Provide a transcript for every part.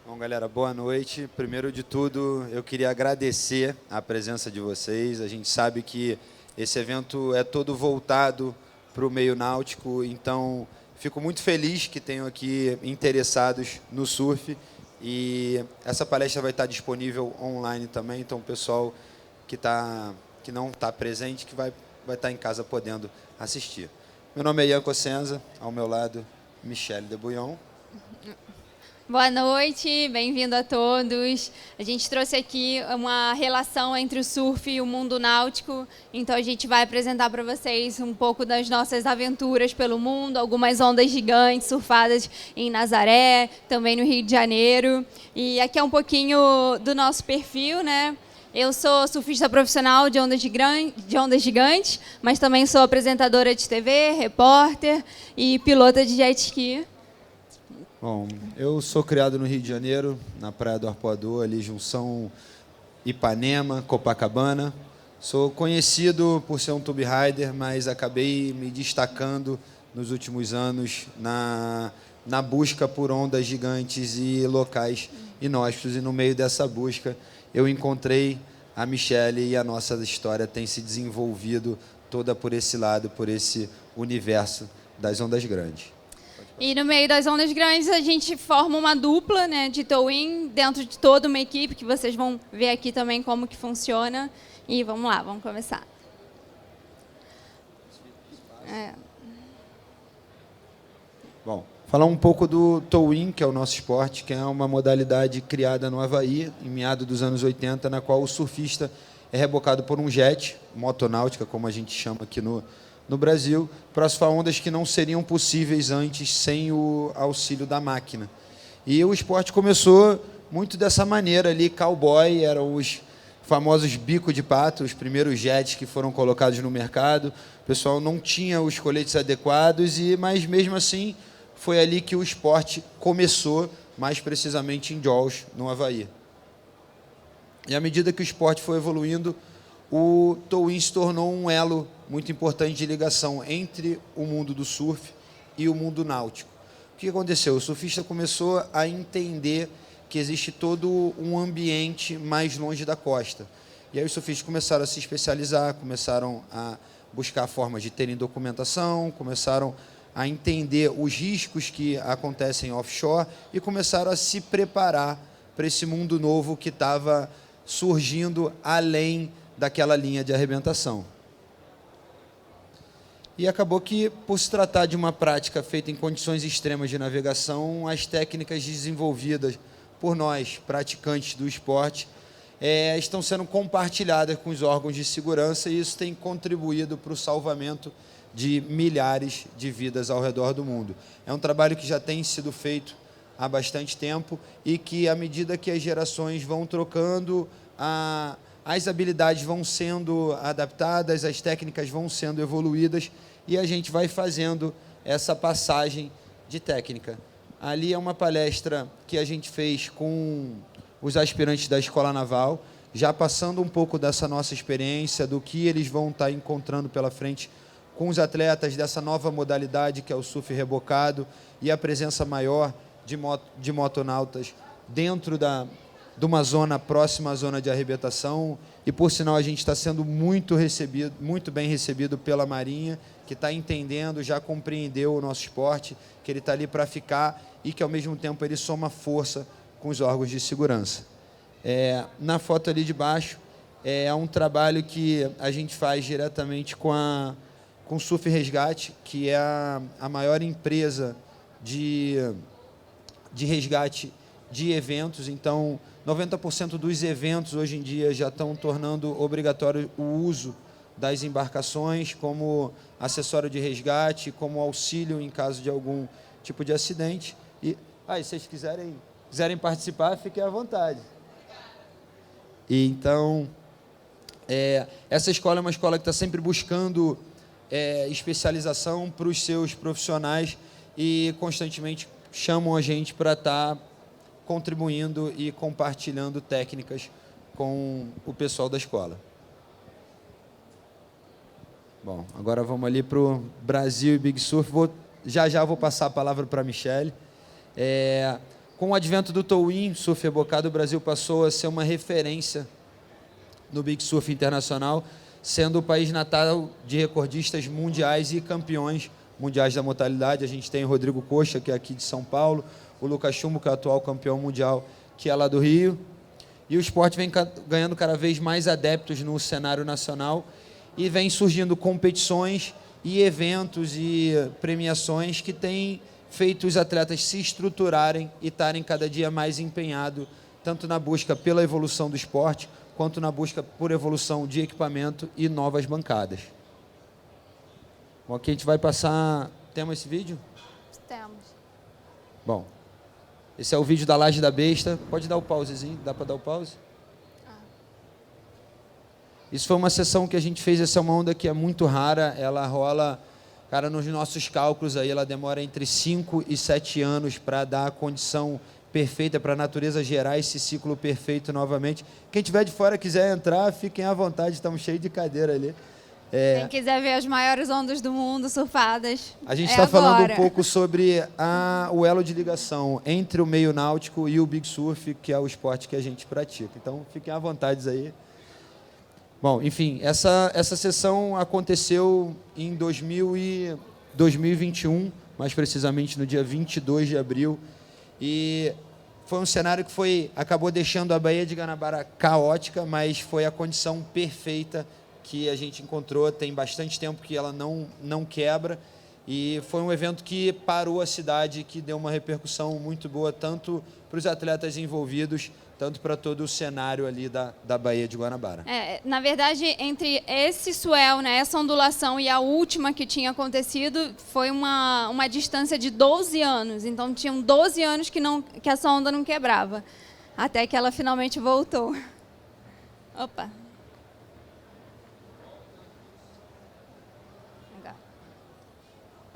Bom, galera, boa noite. Primeiro de tudo, eu queria agradecer a presença de vocês. A gente sabe que esse evento é todo voltado para o meio náutico, então fico muito feliz que tenham aqui interessados no surf. E essa palestra vai estar disponível online também, então o pessoal que não está presente, que vai estar em casa podendo assistir. Meu nome é Ian Cossenza, ao meu lado, Michele de Bouillon. Boa noite, bem-vindo a todos. A gente trouxe aqui uma relação entre o surf e o mundo náutico, então a gente vai apresentar para vocês um pouco das nossas aventuras pelo mundo, algumas ondas gigantes surfadas em Nazaré, também no Rio de Janeiro. E aqui é um pouquinho do nosso perfil, né? Eu sou surfista profissional de ondas gigantes, mas também sou apresentadora de TV, repórter e pilota de jet ski. Bom, eu sou criado no Rio de Janeiro, na Praia do Arpoador, ali junção Ipanema, Copacabana. Sou conhecido por ser um tube rider, mas acabei me destacando nos últimos anos na busca por ondas gigantes e locais inóspitos. E no meio dessa busca eu encontrei a Michele e a nossa história tem se desenvolvido toda por esse lado, por esse universo das ondas grandes. E no meio das ondas grandes a gente forma uma dupla, né, de towing dentro de toda uma equipe, que vocês vão ver aqui também como que funciona. E vamos lá, vamos começar. Bom, falar um pouco do towing, que é o nosso esporte, que é uma modalidade criada no Havaí, em meados dos anos 80, na qual o surfista é rebocado por um jet, motonáutica, como a gente chama aqui no Brasil, para surfar ondas que não seriam possíveis antes sem o auxílio da máquina. E o esporte começou muito dessa maneira ali, cowboy, eram os famosos bico de pato, os primeiros jets que foram colocados no mercado. O pessoal não tinha os coletes adequados, mas mesmo assim foi ali que o esporte começou, mais precisamente em Jaws, no Havaí. E à medida que o esporte foi evoluindo, o towing se tornou um elo muito importante de ligação entre o mundo do surf e o mundo náutico. O que aconteceu? O surfista começou a entender que existe todo um ambiente mais longe da costa. E aí os surfistas começaram a se especializar, começaram a buscar formas de terem documentação, começaram a entender os riscos que acontecem offshore e começaram a se preparar para esse mundo novo que estava surgindo além daquela linha de arrebentação. E acabou que, por se tratar de uma prática feita em condições extremas de navegação, as técnicas desenvolvidas por nós, praticantes do esporte, estão sendo compartilhadas com os órgãos de segurança e isso tem contribuído para o salvamento de milhares de vidas ao redor do mundo. É um trabalho que já tem sido feito há bastante tempo e que, à medida que as gerações vão trocando, as habilidades vão sendo adaptadas, as técnicas vão sendo evoluídas e a gente vai fazendo essa passagem de técnica. Ali é uma palestra que a gente fez com os aspirantes da Escola Naval, já passando um pouco dessa nossa experiência, do que eles vão estar encontrando pela frente com os atletas dessa nova modalidade, que é o surf rebocado, e a presença maior de motonautas dentro de uma zona próxima à zona de arrebentação, e por sinal a gente está sendo muito bem recebido pela Marinha, que está entendendo, já compreendeu o nosso esporte, que ele está ali para ficar e que ao mesmo tempo ele soma força com os órgãos de segurança. Na foto ali de baixo é um trabalho que a gente faz diretamente com o Surf Resgate, que é a maior empresa de resgate de eventos. Então, 90% dos eventos hoje em dia já estão tornando obrigatório o uso das embarcações como acessório de resgate, como auxílio em caso de algum tipo de acidente. E se vocês quiserem participar, fiquem à vontade. E então, essa escola é uma escola que está sempre buscando especialização para os seus profissionais e constantemente chamam a gente para estar contribuindo e compartilhando técnicas com o pessoal da escola. Bom, agora vamos ali para o Brasil e Big Surf. Já vou passar a palavra para a Michele. Com o advento do towing, surf rebocado, o Brasil passou a ser uma referência no Big Surf internacional, sendo o país natal de recordistas mundiais e campeões mundiais da modalidade. A gente tem o Rodrigo Costa, que é aqui de São Paulo, o Lucas Chumbo, que é o atual campeão mundial, que é lá do Rio. E o esporte vem ganhando cada vez mais adeptos no cenário nacional e vem surgindo competições e eventos e premiações que têm feito os atletas se estruturarem e estarem cada dia mais empenhados, tanto na busca pela evolução do esporte, quanto na busca por evolução de equipamento e novas bancadas. Bom, aqui a gente vai passar... Temos esse vídeo? Temos. Bom, esse é o vídeo da Laje da Besta. Pode dar o pausezinho? Dá para dar o pause? Isso foi uma sessão que a gente fez. Essa é uma onda que é muito rara. Ela rola, cara, nos nossos cálculos aí, ela demora entre 5 e 7 anos para dar a condição perfeita para a natureza gerar esse ciclo perfeito novamente. Quem tiver de fora quiser entrar, fiquem à vontade. Estamos cheios de cadeira ali. Quem quiser ver as maiores ondas do mundo surfadas, a gente está falando um pouco sobre o elo de ligação entre o meio náutico e o Big Surf, que é o esporte que a gente pratica. Então, fiquem à vontade aí. Bom, enfim, essa sessão aconteceu em 2021, mais precisamente no dia 22 de abril, e foi um cenário que acabou deixando a Baía de Guanabara caótica, mas foi a condição perfeita que a gente encontrou. Tem bastante tempo que ela não quebra, e foi um evento que parou a cidade, que deu uma repercussão muito boa, tanto para os atletas envolvidos, tanto para todo o cenário ali da Baía de Guanabara. Na verdade, entre esse swell, né, essa ondulação e a última que tinha acontecido, foi uma distância de 12 anos. Então, tinham 12 anos que essa onda não quebrava, até que ela finalmente voltou. Opa!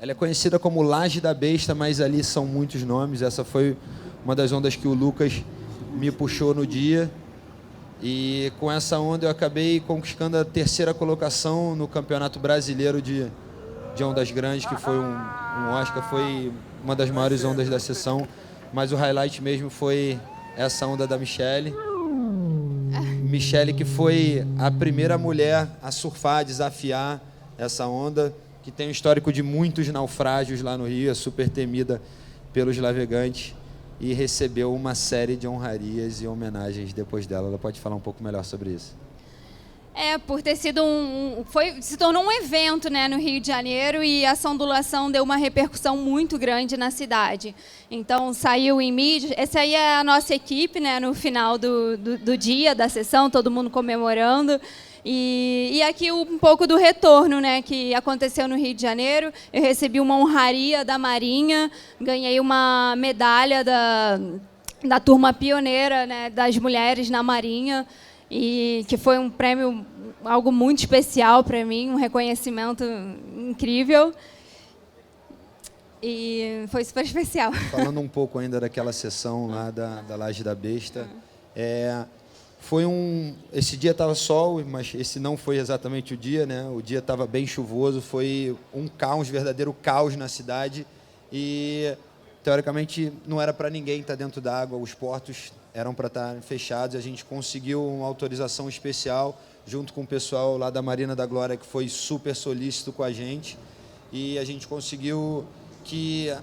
Ela é conhecida como Laje da Besta, mas ali são muitos nomes. Essa foi uma das ondas que o Lucas me puxou no dia, e com essa onda eu acabei conquistando a 3ª colocação no Campeonato Brasileiro de Ondas Grandes, que foi um Oscar, foi uma das maiores ondas da sessão, mas o highlight mesmo foi essa onda da Michele. Michele, que foi a primeira mulher a surfar, a desafiar essa onda, que tem um histórico de muitos naufrágios lá no Rio, é super temida pelos navegantes, e recebeu uma série de honrarias e homenagens depois dela. Ela pode falar um pouco melhor sobre isso. Por ter sido se tornou um evento, né, no Rio de Janeiro, e essa ondulação deu uma repercussão muito grande na cidade. Então, saiu em mídia. Essa aí é a nossa equipe, né, no final do dia, da sessão, todo mundo comemorando. E aqui um pouco do retorno, né, que aconteceu no Rio de Janeiro. Eu recebi uma honraria da Marinha, ganhei uma medalha da turma pioneira, né, das mulheres na Marinha, e que foi um prêmio, algo muito especial para mim, um reconhecimento incrível. E foi super especial. Falando um pouco ainda daquela sessão lá da Laje da Besta, esse dia estava sol, mas esse não foi exatamente o dia, né? O dia estava bem chuvoso, foi um caos, verdadeiro caos na cidade, e teoricamente não era para ninguém estar dentro da água, os portos eram para estar fechados, e a gente conseguiu uma autorização especial junto com o pessoal lá da Marina da Glória, que foi super solícito com a gente, e a gente conseguiu que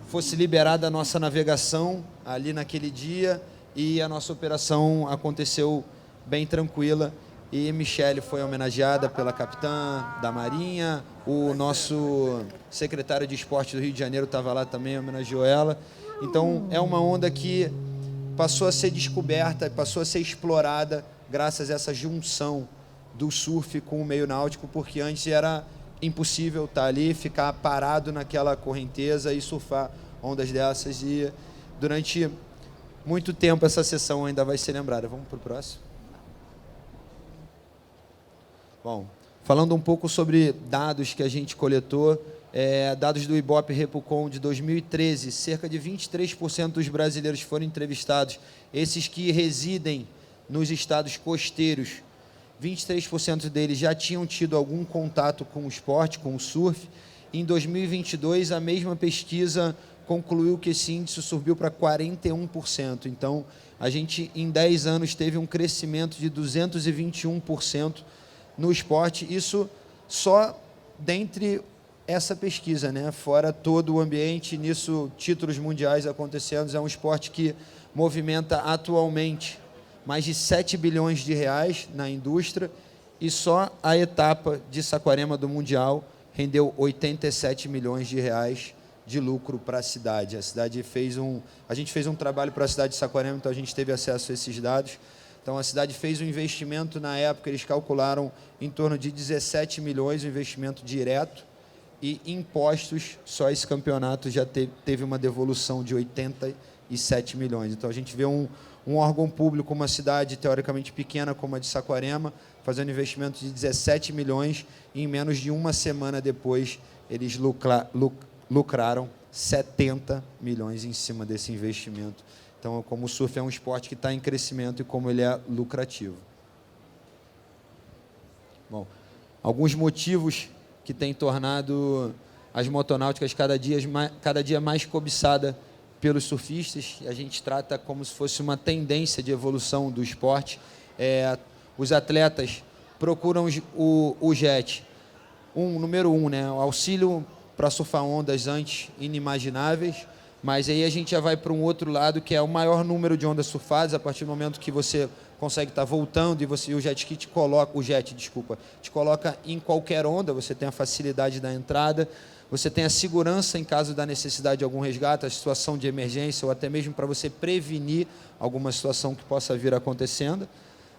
fosse liberada a nossa navegação ali naquele dia, e a nossa operação aconteceu bem tranquila, e Michele foi homenageada pela capitã da Marinha, o nosso secretário de esporte do Rio de Janeiro estava lá também, homenageou ela. Então, é uma onda que passou a ser descoberta, passou a ser explorada graças a essa junção do surf com o meio náutico, porque antes era impossível estar ali, ficar parado naquela correnteza e surfar ondas dessas, e durante muito tempo essa sessão ainda vai ser lembrada. Vamos para o próximo? Bom, falando um pouco sobre dados que a gente coletou, dados do Ibope Repucon de 2013, cerca de 23% dos brasileiros foram entrevistados, esses que residem nos estados costeiros, 23% deles já tinham tido algum contato com o esporte, com o surf, Em 2022, a mesma pesquisa concluiu que esse índice subiu para 41%. Então, a gente, em 10 anos, teve um crescimento de 221% no esporte. Isso só dentre essa pesquisa, né? Fora todo o ambiente, nisso, títulos mundiais acontecendo. É um esporte que movimenta atualmente mais de 7 bilhões de reais na indústria, e só a etapa de Saquarema do Mundial rendeu 87 milhões de reais de lucro para a cidade. A gente fez um trabalho para a cidade de Saquarema, então a gente teve acesso a esses dados. Então a cidade fez um investimento, na época eles calcularam em torno de 17 milhões, um investimento direto, e impostos, só esse campeonato já teve uma devolução de 87 milhões. Então a gente vê um órgão público, uma cidade teoricamente pequena como a de Saquarema, fazendo investimento de 17 milhões, e em menos de uma semana depois eles lucraram 70 milhões em cima desse investimento. Então, como o surf é um esporte que está em crescimento e como ele é lucrativo. Bom, alguns motivos que têm tornado as motonáuticas cada dia mais cobiçada pelos surfistas, e a gente trata como se fosse uma tendência de evolução do esporte. Os atletas procuram o jet. Número um, né, o auxílio para surfar ondas antes inimagináveis, mas aí a gente já vai para um outro lado, que é o maior número de ondas surfadas, a partir do momento que você consegue estar voltando e o jet ski te coloca em qualquer onda, você tem a facilidade da entrada, você tem a segurança em caso da necessidade de algum resgate, a situação de emergência, ou até mesmo para você prevenir alguma situação que possa vir acontecendo.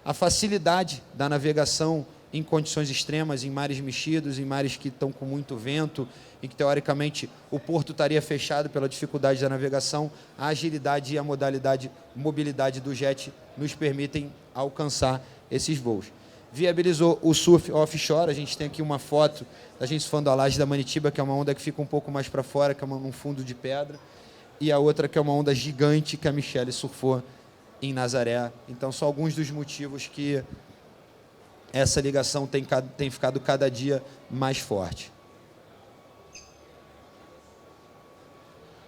A facilidade da navegação em condições extremas, em mares mexidos, em mares que estão com muito vento, em que, teoricamente, o porto estaria fechado pela dificuldade da navegação. A agilidade e a mobilidade do jet nos permitem alcançar esses voos. Viabilizou o surf offshore. A gente tem aqui uma foto da gente surfando a laje da Manitiba, que é uma onda que fica um pouco mais para fora, que é um fundo de pedra, e a outra que é uma onda gigante que a Michele surfou em Nazaré. Então, são alguns dos motivos que essa ligação tem ficado cada dia mais forte.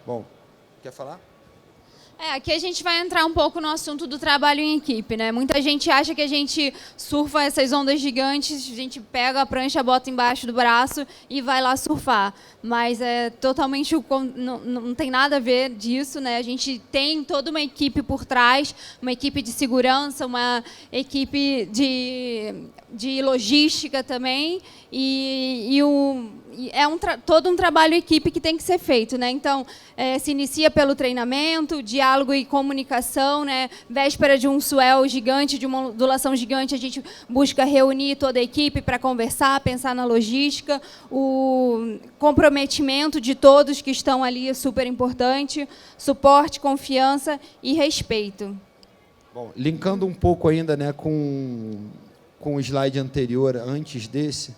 Bom, quer falar? Aqui a gente vai entrar um pouco no assunto do trabalho em equipe, né? Muita gente acha que a gente surfa essas ondas gigantes, a gente pega a prancha, bota embaixo do braço e vai lá surfar. Mas é totalmente, não tem nada a ver disso, né? A gente tem toda uma equipe por trás, uma equipe de segurança, uma equipe de logística também, todo um trabalho em equipe que tem que ser feito, né? Então, se inicia pelo treinamento, diálogo e comunicação, né? Véspera de um swell gigante, de uma ondulação gigante, a gente busca reunir toda a equipe para conversar, pensar na logística. O comprometimento de todos que estão ali é super importante, suporte, confiança e respeito. Bom, linkando um pouco ainda, né, com o slide anterior, antes desse,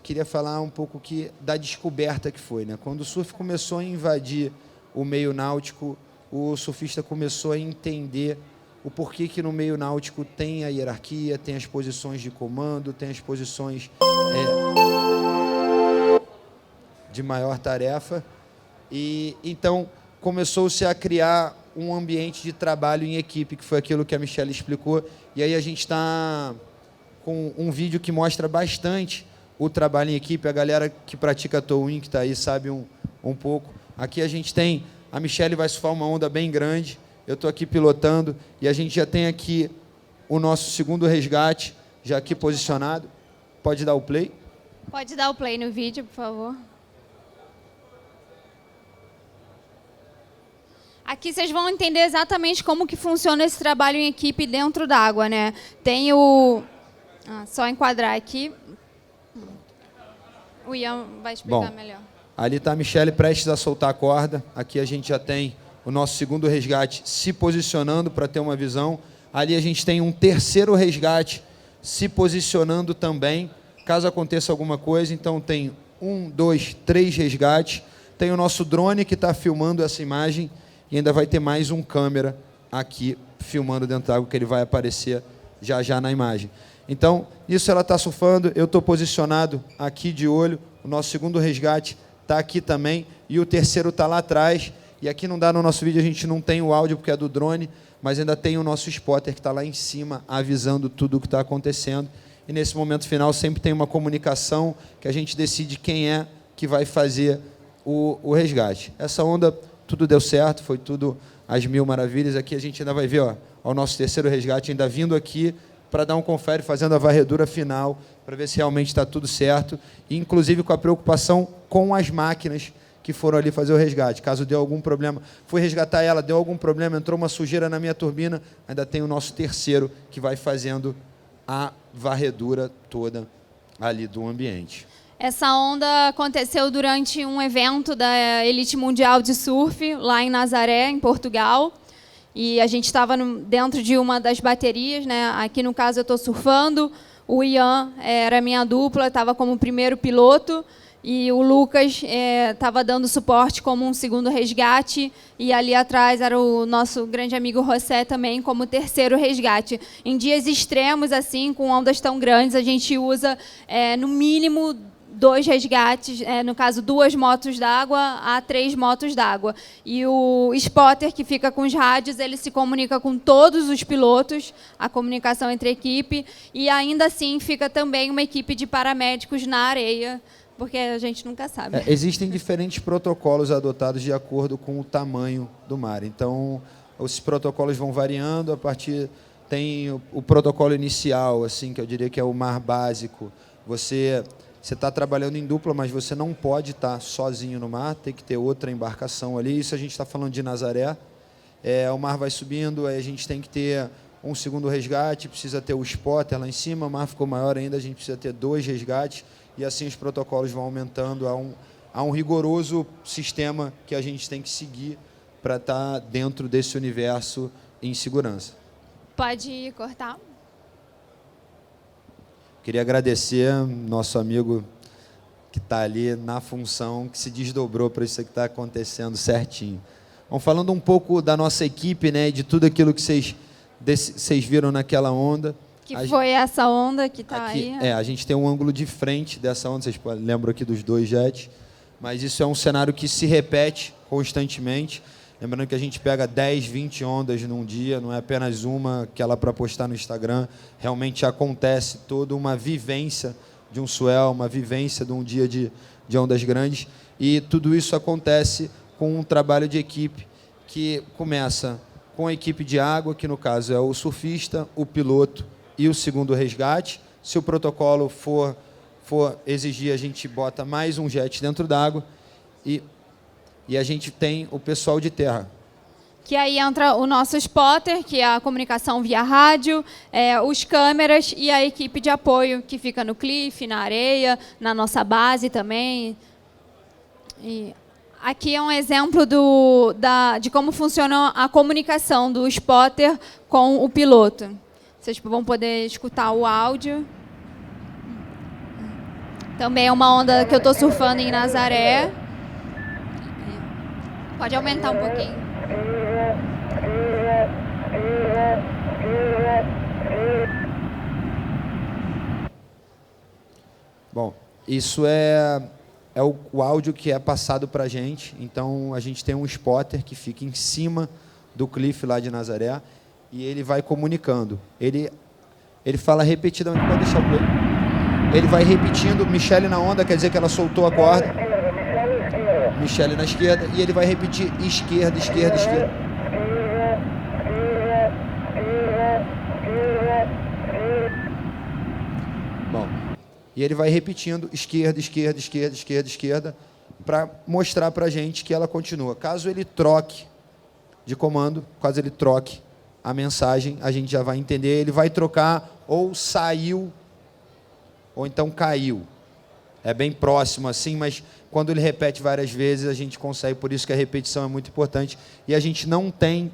queria falar um pouco da descoberta que foi, né? Quando o surf começou a invadir o meio náutico, o surfista começou a entender o porquê que no meio náutico tem a hierarquia, tem as posições de comando, tem as posições de maior tarefa, e então começou-se a criar um ambiente de trabalho em equipe, que foi aquilo que a Michele explicou, e aí a gente está com um vídeo que mostra bastante o trabalho em equipe. A galera que pratica towing, que está aí, sabe um pouco. Aqui a gente tem, a Michele vai surfar uma onda bem grande, eu estou aqui pilotando, e a gente já tem aqui o nosso segundo resgate, já aqui posicionado. Pode dar o play? Pode dar o play no vídeo, por favor. Aqui vocês vão entender exatamente como que funciona esse trabalho em equipe dentro d'água, né? Tem só enquadrar aqui. O Ian vai explicar melhor. Ali está a Michele prestes a soltar a corda. Aqui a gente já tem o nosso segundo resgate se posicionando para ter uma visão. Ali a gente tem um terceiro resgate se posicionando também, caso aconteça alguma coisa. Então tem 1, 2, 3 resgates. Tem o nosso drone que está filmando essa imagem. E ainda vai ter mais um câmera aqui filmando dentro da água, que ele vai aparecer já na imagem. Então, isso ela está surfando, eu estou posicionado aqui de olho, o nosso segundo resgate está aqui também, e o terceiro está lá atrás, e aqui não dá no nosso vídeo, a gente não tem o áudio porque é do drone, mas ainda tem o nosso spotter que está lá em cima, avisando tudo o que está acontecendo, e nesse momento final sempre tem uma comunicação que a gente decide quem é que vai fazer o resgate. Essa onda, tudo deu certo, foi tudo às mil maravilhas, aqui a gente ainda vai ver, ó, o nosso terceiro resgate ainda vindo aqui, para dar um confere, fazendo a varredura final, para ver se realmente está tudo certo, e inclusive com a preocupação com as máquinas que foram ali fazer o resgate. Caso dê algum problema, fui resgatar ela, deu algum problema, entrou uma sujeira na minha turbina, ainda tem o nosso terceiro que vai fazendo a varredura toda ali do ambiente. Essa onda aconteceu durante um evento da Elite Mundial de Surf, lá em Nazaré, em Portugal. E a gente estava dentro de uma das baterias, né? Aqui, no caso, eu estou surfando. O Ian era minha dupla, estava como primeiro piloto. E o Lucas estava dando suporte como um segundo resgate. E ali atrás era o nosso grande amigo José também como terceiro resgate. Em dias extremos, assim, com ondas tão grandes, a gente usa, no mínimo, 2 resgates, no caso, 2 motos d'água a 3 motos d'água. E o spotter, que fica com os rádios, ele se comunica com todos os pilotos, a comunicação entre a equipe, e ainda assim fica também uma equipe de paramédicos na areia, porque a gente nunca sabe. Existem diferentes protocolos adotados de acordo com o tamanho do mar. Então, os protocolos vão variando a partir... Tem o protocolo inicial, assim, que eu diria que é o mar básico. Você está trabalhando em dupla, mas você não pode estar sozinho no mar, tem que ter outra embarcação ali. Isso a gente está falando de Nazaré. O mar vai subindo, aí a gente tem que ter um segundo resgate, precisa ter o spotter lá em cima, o mar ficou maior ainda, a gente precisa ter 2 resgates, e assim os protocolos vão aumentando. Há um rigoroso sistema que a gente tem que seguir para estar dentro desse universo em segurança. Pode cortar? Queria agradecer nosso amigo que está ali na função, que se desdobrou para isso que está acontecendo certinho. Vamos falando um pouco da nossa equipe, né, de tudo aquilo que vocês viram naquela onda. Que foi essa onda que está aí. A gente tem um ângulo de frente dessa onda, vocês lembram aqui dos 2 jets, mas isso é um cenário que se repete constantemente. Lembrando que a gente pega 10, 20 ondas num dia, não é apenas uma, aquela para postar no Instagram. Realmente acontece toda uma vivência de um swell, uma vivência de um dia de ondas grandes. E tudo isso acontece com um trabalho de equipe que começa com a equipe de água, que no caso é o surfista, o piloto e o segundo resgate. Se o protocolo for exigir, a gente bota mais um jet dentro d'água e a gente tem o pessoal de terra. Que aí entra o nosso spotter, que é a comunicação via rádio, os câmeras e a equipe de apoio, que fica no cliff, na areia, na nossa base também. E aqui é um exemplo de como funciona a comunicação do spotter com o piloto. Vocês vão poder escutar o áudio. Também é uma onda que eu estou surfando em Nazaré. Pode aumentar um pouquinho. Bom, isso é o áudio que é passado para a gente. Então, a gente tem um spotter que fica em cima do cliff lá de Nazaré e ele vai comunicando. Ele fala repetidamente, pode deixar o play. Ele vai repetindo, Michele na onda, quer dizer que ela soltou a corda. Michele na esquerda, e ele vai repetir esquerda, esquerda, esquerda. Bom, e ele vai repetindo esquerda, esquerda, esquerda, esquerda, esquerda, para mostrar para a gente que ela continua. Caso ele troque de comando, caso ele troque a mensagem, a gente já vai entender, ele vai trocar ou saiu, ou então caiu. É bem próximo assim, mas quando ele repete várias vezes, a gente consegue, por isso que a repetição é muito importante. E a gente não tem,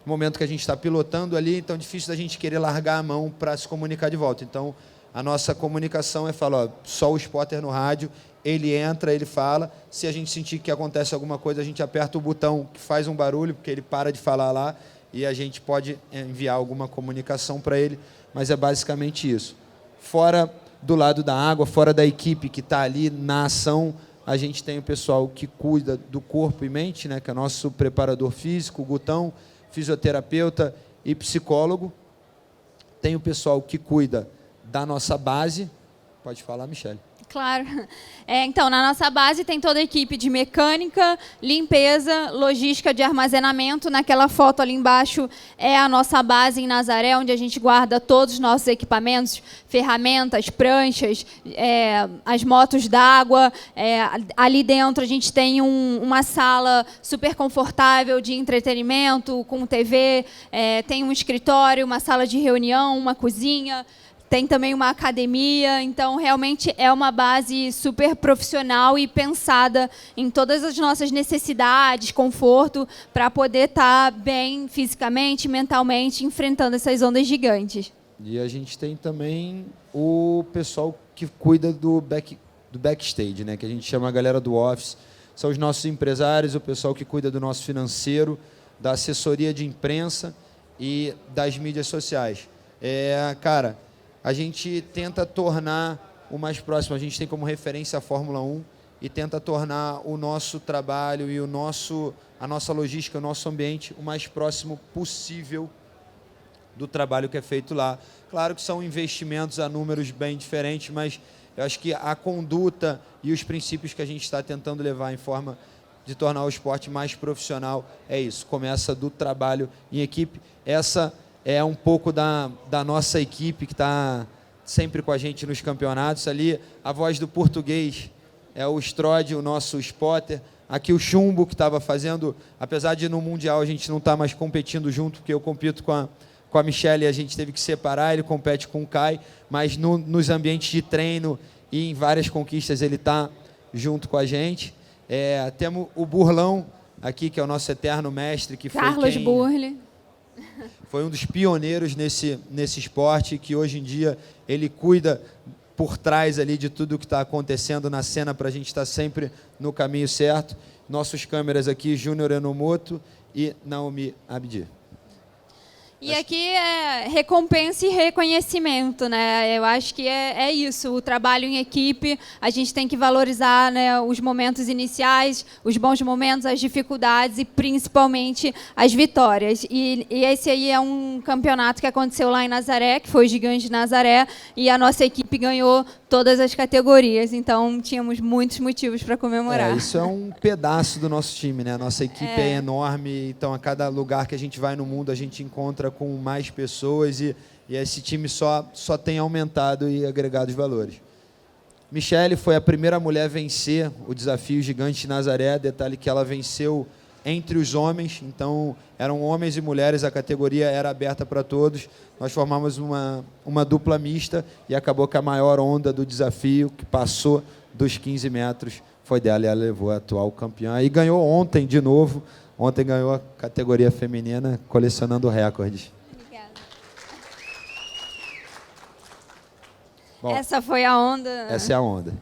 no momento que a gente está pilotando ali, então é difícil da gente querer largar a mão para se comunicar de volta. Então, a nossa comunicação é falar, ó, só o spotter no rádio, ele entra, ele fala, se a gente sentir que acontece alguma coisa, a gente aperta o botão que faz um barulho, porque ele para de falar lá, e a gente pode enviar alguma comunicação para ele, mas é basicamente isso. Fora do lado da água, fora da equipe que está ali na ação, a gente tem o pessoal que cuida do corpo e mente, né, que é nosso preparador físico, o Gutão, fisioterapeuta e psicólogo. Tem o pessoal que cuida da nossa base. Pode falar, Michele. Claro. Então, na nossa base tem toda a equipe de mecânica, limpeza, logística de armazenamento. Naquela foto ali embaixo é a nossa base em Nazaré, onde a gente guarda todos os nossos equipamentos, ferramentas, pranchas, as motos d'água. Ali dentro a gente tem uma sala super confortável de entretenimento, com TV, tem um escritório, uma sala de reunião, uma cozinha. Tem também uma academia, então realmente é uma base super profissional e pensada em todas as nossas necessidades, conforto, para poder estar bem fisicamente, mentalmente, enfrentando essas ondas gigantes. E a gente tem também o pessoal que cuida do backstage, né, que a gente chama a galera do office. São os nossos empresários, o pessoal que cuida do nosso financeiro, da assessoria de imprensa e das mídias sociais. Cara, a gente tenta tornar o mais próximo, a gente tem como referência a Fórmula 1 e tenta tornar o nosso trabalho e a nossa logística, o nosso ambiente o mais próximo possível do trabalho que é feito lá. Claro que são investimentos a números bem diferentes, mas eu acho que a conduta e os princípios que a gente está tentando levar em forma de tornar o esporte mais profissional é isso, começa do trabalho em equipe. Essa é um pouco da nossa equipe que está sempre com a gente nos campeonatos. Ali, a voz do português é o Strode, o nosso spotter. Aqui o Chumbo, que estava fazendo, apesar de no Mundial a gente não estar mais competindo junto, porque eu compito com a Michele e a gente teve que separar, ele compete com o Kai, mas nos ambientes de treino e em várias conquistas ele está junto com a gente. Temos o Burlão aqui, que é o nosso eterno mestre, que Carlos Burle. Foi um dos pioneiros nesse esporte, que hoje em dia ele cuida por trás ali de tudo que está acontecendo na cena para a gente estar sempre no caminho certo. Nossos câmeras aqui, Júnior Enomoto e Naomi Abdi. E aqui é recompensa e reconhecimento, né? Eu acho que é isso, o trabalho em equipe, a gente tem que valorizar, né, os momentos iniciais, os bons momentos, as dificuldades e principalmente as vitórias. E esse aí é um campeonato que aconteceu lá em Nazaré, que foi o Gigante de Nazaré, e a nossa equipe ganhou todas as categorias, então tínhamos muitos motivos para comemorar. Isso é um pedaço do nosso time, né? A nossa equipe é enorme, então a cada lugar que a gente vai no mundo a gente encontra com mais pessoas e esse time só tem aumentado e agregado os valores. Michele foi a primeira mulher a vencer o desafio Gigante de Nazaré, detalhe que ela venceu entre os homens, então eram homens e mulheres, a categoria era aberta para todos. Nós formamos uma dupla mista e acabou que a maior onda do desafio, que passou dos 15 metros, foi dela e ela levou a atual campeã. E ganhou ontem de novo, ontem ganhou a categoria feminina, colecionando recordes. Obrigada. Bom, essa foi a onda. Essa é a onda.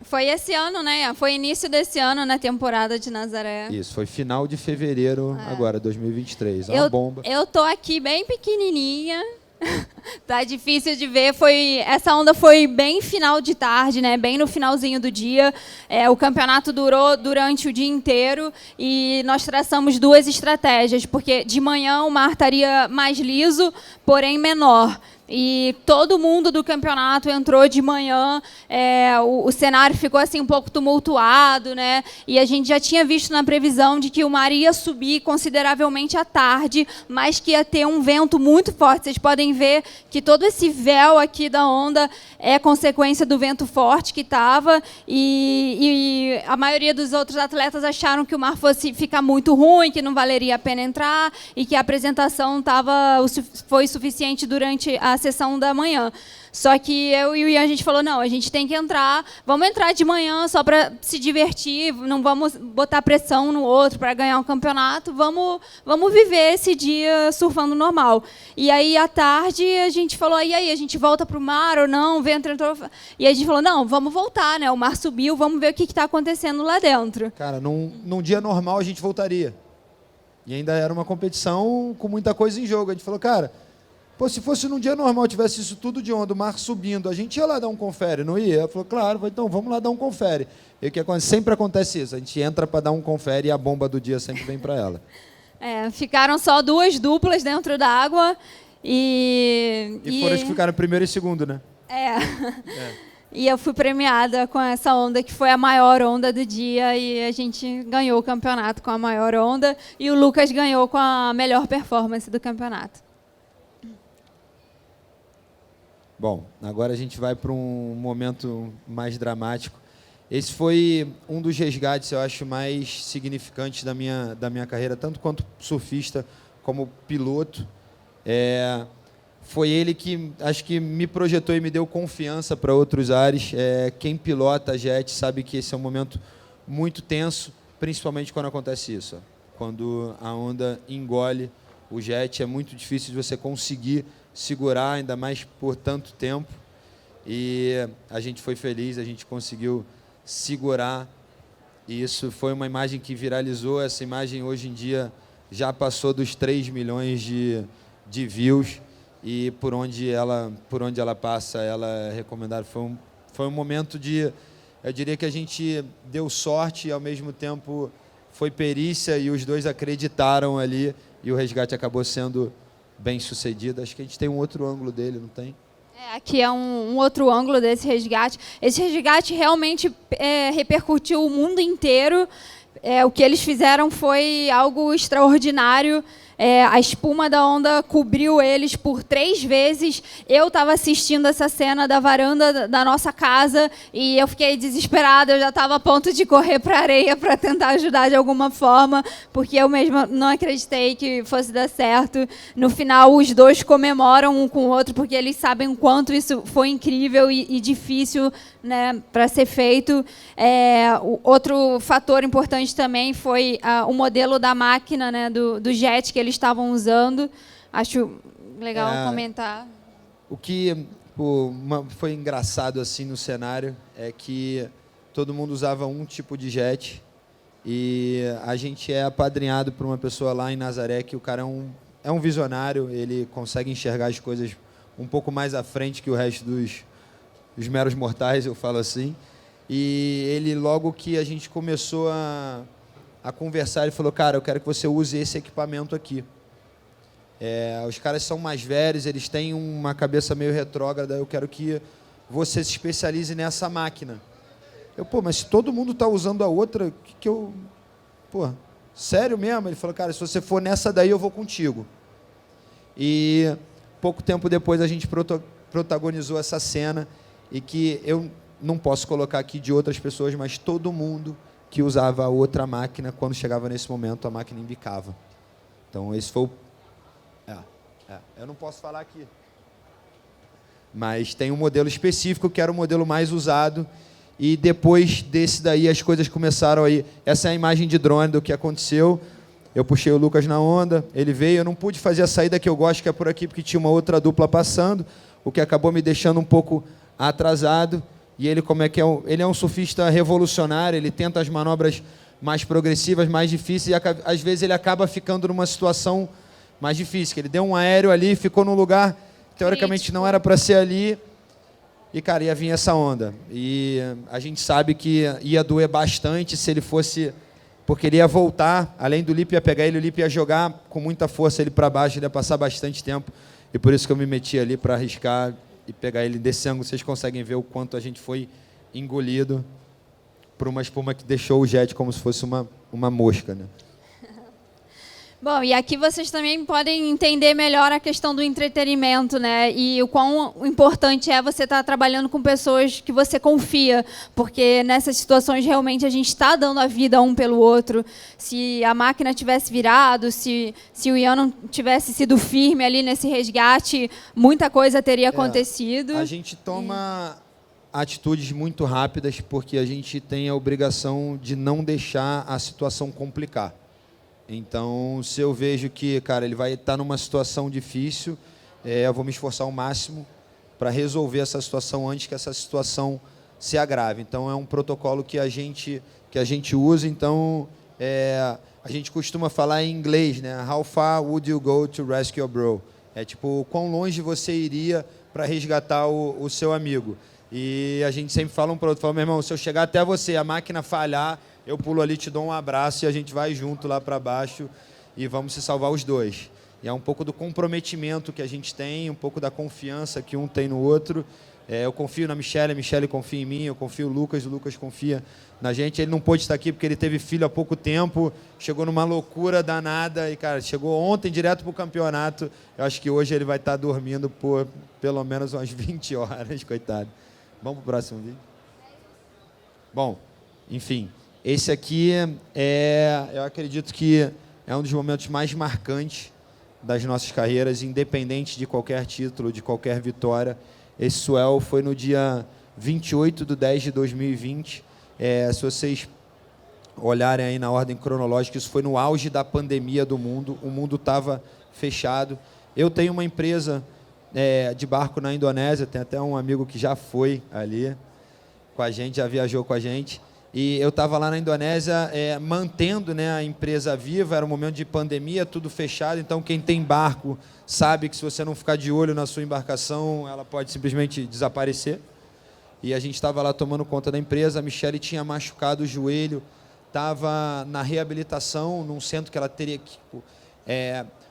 Foi esse ano, né? Foi início desse ano na temporada de Nazaré. Isso, foi final de fevereiro agora, 2023. É uma bomba. Eu tô aqui bem pequenininha. Tá difícil de ver. Essa onda foi bem final de tarde, né? Bem no finalzinho do dia. O campeonato durou durante o dia inteiro e nós traçamos duas estratégias, porque de manhã o mar estaria mais liso, porém menor. E todo mundo do campeonato entrou de manhã, o cenário ficou assim um pouco tumultuado, né? E a gente já tinha visto na previsão de que o mar ia subir consideravelmente à tarde, mas que ia ter um vento muito forte. Vocês podem ver que todo esse véu aqui da onda é consequência do vento forte que estava, e a maioria dos outros atletas acharam que o mar fosse ficar muito ruim, que não valeria a pena entrar e que a apresentação foi suficiente durante a sessão da manhã. Só que eu e o Ian, a gente falou, não, a gente tem que entrar, vamos entrar de manhã só para se divertir, não vamos botar pressão no outro para ganhar um campeonato, vamos viver esse dia surfando normal. E aí, à tarde, a gente falou, e aí, a gente volta para o mar ou não? O vento entrou... E a gente falou, não, vamos voltar, né? O mar subiu, vamos ver o que está acontecendo lá dentro. Cara, num dia normal a gente voltaria. E ainda era uma competição com muita coisa em jogo. A gente falou, cara, pô, se fosse num dia normal, tivesse isso tudo de onda, o mar subindo, a gente ia lá dar um confere, não ia? Ela falou, claro, então vamos lá dar um confere. E o que acontece? Sempre acontece isso, a gente entra para dar um confere e a bomba do dia sempre vem para ela. Ficaram só 2 duplas dentro da água E foram as que ficaram primeiro e segundo, né? E eu fui premiada com essa onda, que foi a maior onda do dia, e a gente ganhou o campeonato com a maior onda, e o Lucas ganhou com a melhor performance do campeonato. Bom, agora a gente vai para um momento mais dramático. Esse foi um dos resgates, eu acho, mais significantes da minha carreira, tanto quanto surfista como piloto. Foi ele que, acho que me projetou e me deu confiança para outros ares. Quem pilota jet sabe que esse é um momento muito tenso, principalmente quando acontece isso. Quando a onda engole o jet, é muito difícil de você conseguir segurar, ainda mais por tanto tempo. E a gente foi feliz, a gente conseguiu segurar. E isso foi uma imagem que viralizou. Essa imagem, hoje em dia, já passou dos 3 milhões de views. E por onde ela passa, ela é recomendada. Foi um momento de... Eu diria que a gente deu sorte e, ao mesmo tempo, foi perícia, e os dois acreditaram ali, e o resgate acabou sendo bem sucedido. Acho que a gente tem um outro ângulo dele, não tem? Aqui é um outro ângulo desse resgate. Esse resgate realmente repercutiu o mundo inteiro. O que eles fizeram foi algo extraordinário. A espuma da onda cobriu eles por 3 vezes. Eu estava assistindo essa cena da varanda da nossa casa e eu fiquei desesperada. Eu já estava a ponto de correr para a areia para tentar ajudar de alguma forma, porque eu mesma não acreditei que fosse dar certo. No final, os dois comemoram um com o outro, porque eles sabem o quanto isso foi incrível e difícil, né, para ser feito. O outro fator importante também foi o modelo da máquina, né, do jet que eles estavam usando. Acho legal comentar. O que foi engraçado assim no cenário é que todo mundo usava um tipo de jet, e a gente é apadrinhado por uma pessoa lá em Nazaré, que o cara é um visionário, ele consegue enxergar as coisas um pouco mais à frente que o resto dos meros mortais, eu falo assim. E ele, logo que a gente começou a conversar, ele falou, cara, eu quero que você use esse equipamento aqui. Os caras são mais velhos, eles têm uma cabeça meio retrógrada, eu quero que você se especialize nessa máquina. Mas se todo mundo está usando a outra, sério mesmo? Ele falou, cara, se você for nessa daí, eu vou contigo. E pouco tempo depois a gente protagonizou essa cena, e que eu não posso colocar aqui de outras pessoas, mas todo mundo que usava a outra máquina, quando chegava nesse momento, a máquina embicava. Então, esse foi o... eu não posso falar aqui. Mas tem um modelo específico, que era o modelo mais usado, e depois desse daí as coisas começaram aí. Essa é a imagem de drone do que aconteceu. Eu puxei o Lucas na onda, ele veio, eu não pude fazer a saída que eu gosto, que é por aqui, porque tinha uma outra dupla passando, o que acabou me deixando um pouco atrasado. E ele, ele é um surfista revolucionário, ele tenta as manobras mais progressivas, mais difíceis, e às vezes ele acaba ficando numa situação mais difícil, que ele deu um aéreo ali, ficou num lugar que teoricamente não era para ser ali, e, cara, ia vir essa onda. E a gente sabe que ia doer bastante se ele fosse, porque ele ia voltar, além do lip ia pegar ele, o lip ia jogar com muita força ele para baixo, ele ia passar bastante tempo, e por isso que eu me meti ali para arriscar e pegar ele desse ângulo. Vocês conseguem ver o quanto a gente foi engolido por uma espuma que deixou o jet como se fosse uma mosca, né? Bom, e aqui vocês também podem entender melhor a questão do entretenimento, né? E o quão importante é você estar trabalhando com pessoas que você confia, porque nessas situações realmente a gente está dando a vida um pelo outro. Se a máquina tivesse virado, se o Ian não tivesse sido firme ali nesse resgate, muita coisa teria acontecido. A gente toma atitudes muito rápidas, porque a gente tem a obrigação de não deixar a situação complicar. Então, se eu vejo que, cara, ele vai estar numa situação difícil, eu vou me esforçar ao máximo para resolver essa situação antes que essa situação se agrave. Então, é um protocolo que a gente usa. Então, A gente costuma falar em inglês, né? How far would you go to rescue your bro? É tipo, quão longe você iria para resgatar o seu amigo. E a gente sempre fala um para o outro, fala, meu irmão, se eu chegar até você, a máquina falhar, eu pulo ali, te dou um abraço e a gente vai junto lá para baixo e vamos se salvar os dois. E é um pouco do comprometimento que a gente tem, um pouco da confiança que um tem no outro. Eu confio na Michelle, a Michelle confia em mim, eu confio no Lucas, o Lucas confia na gente. Ele não pôde estar aqui porque ele teve filho há pouco tempo, chegou numa loucura danada e, cara, chegou ontem direto para o campeonato. Eu acho que hoje ele vai estar dormindo por pelo menos umas 20 horas, coitado. Vamos para o próximo vídeo? Bom, enfim, esse aqui eu acredito que é um dos momentos mais marcantes das nossas carreiras, independente de qualquer título, de qualquer vitória. Esse swell foi no dia 28/10/2020. Se vocês olharem aí na ordem cronológica, isso foi no auge da pandemia do mundo. O mundo estava fechado. Eu tenho uma empresa de barco na Indonésia, tem até um amigo que já foi ali com a gente, já viajou com a gente. E eu estava lá na Indonésia mantendo, né, a empresa viva, era um momento de pandemia, tudo fechado, então quem tem barco sabe que se você não ficar de olho na sua embarcação, ela pode simplesmente desaparecer. E a gente estava lá tomando conta da empresa, a Michelle tinha machucado o joelho, estava na reabilitação, num centro que ela teria que...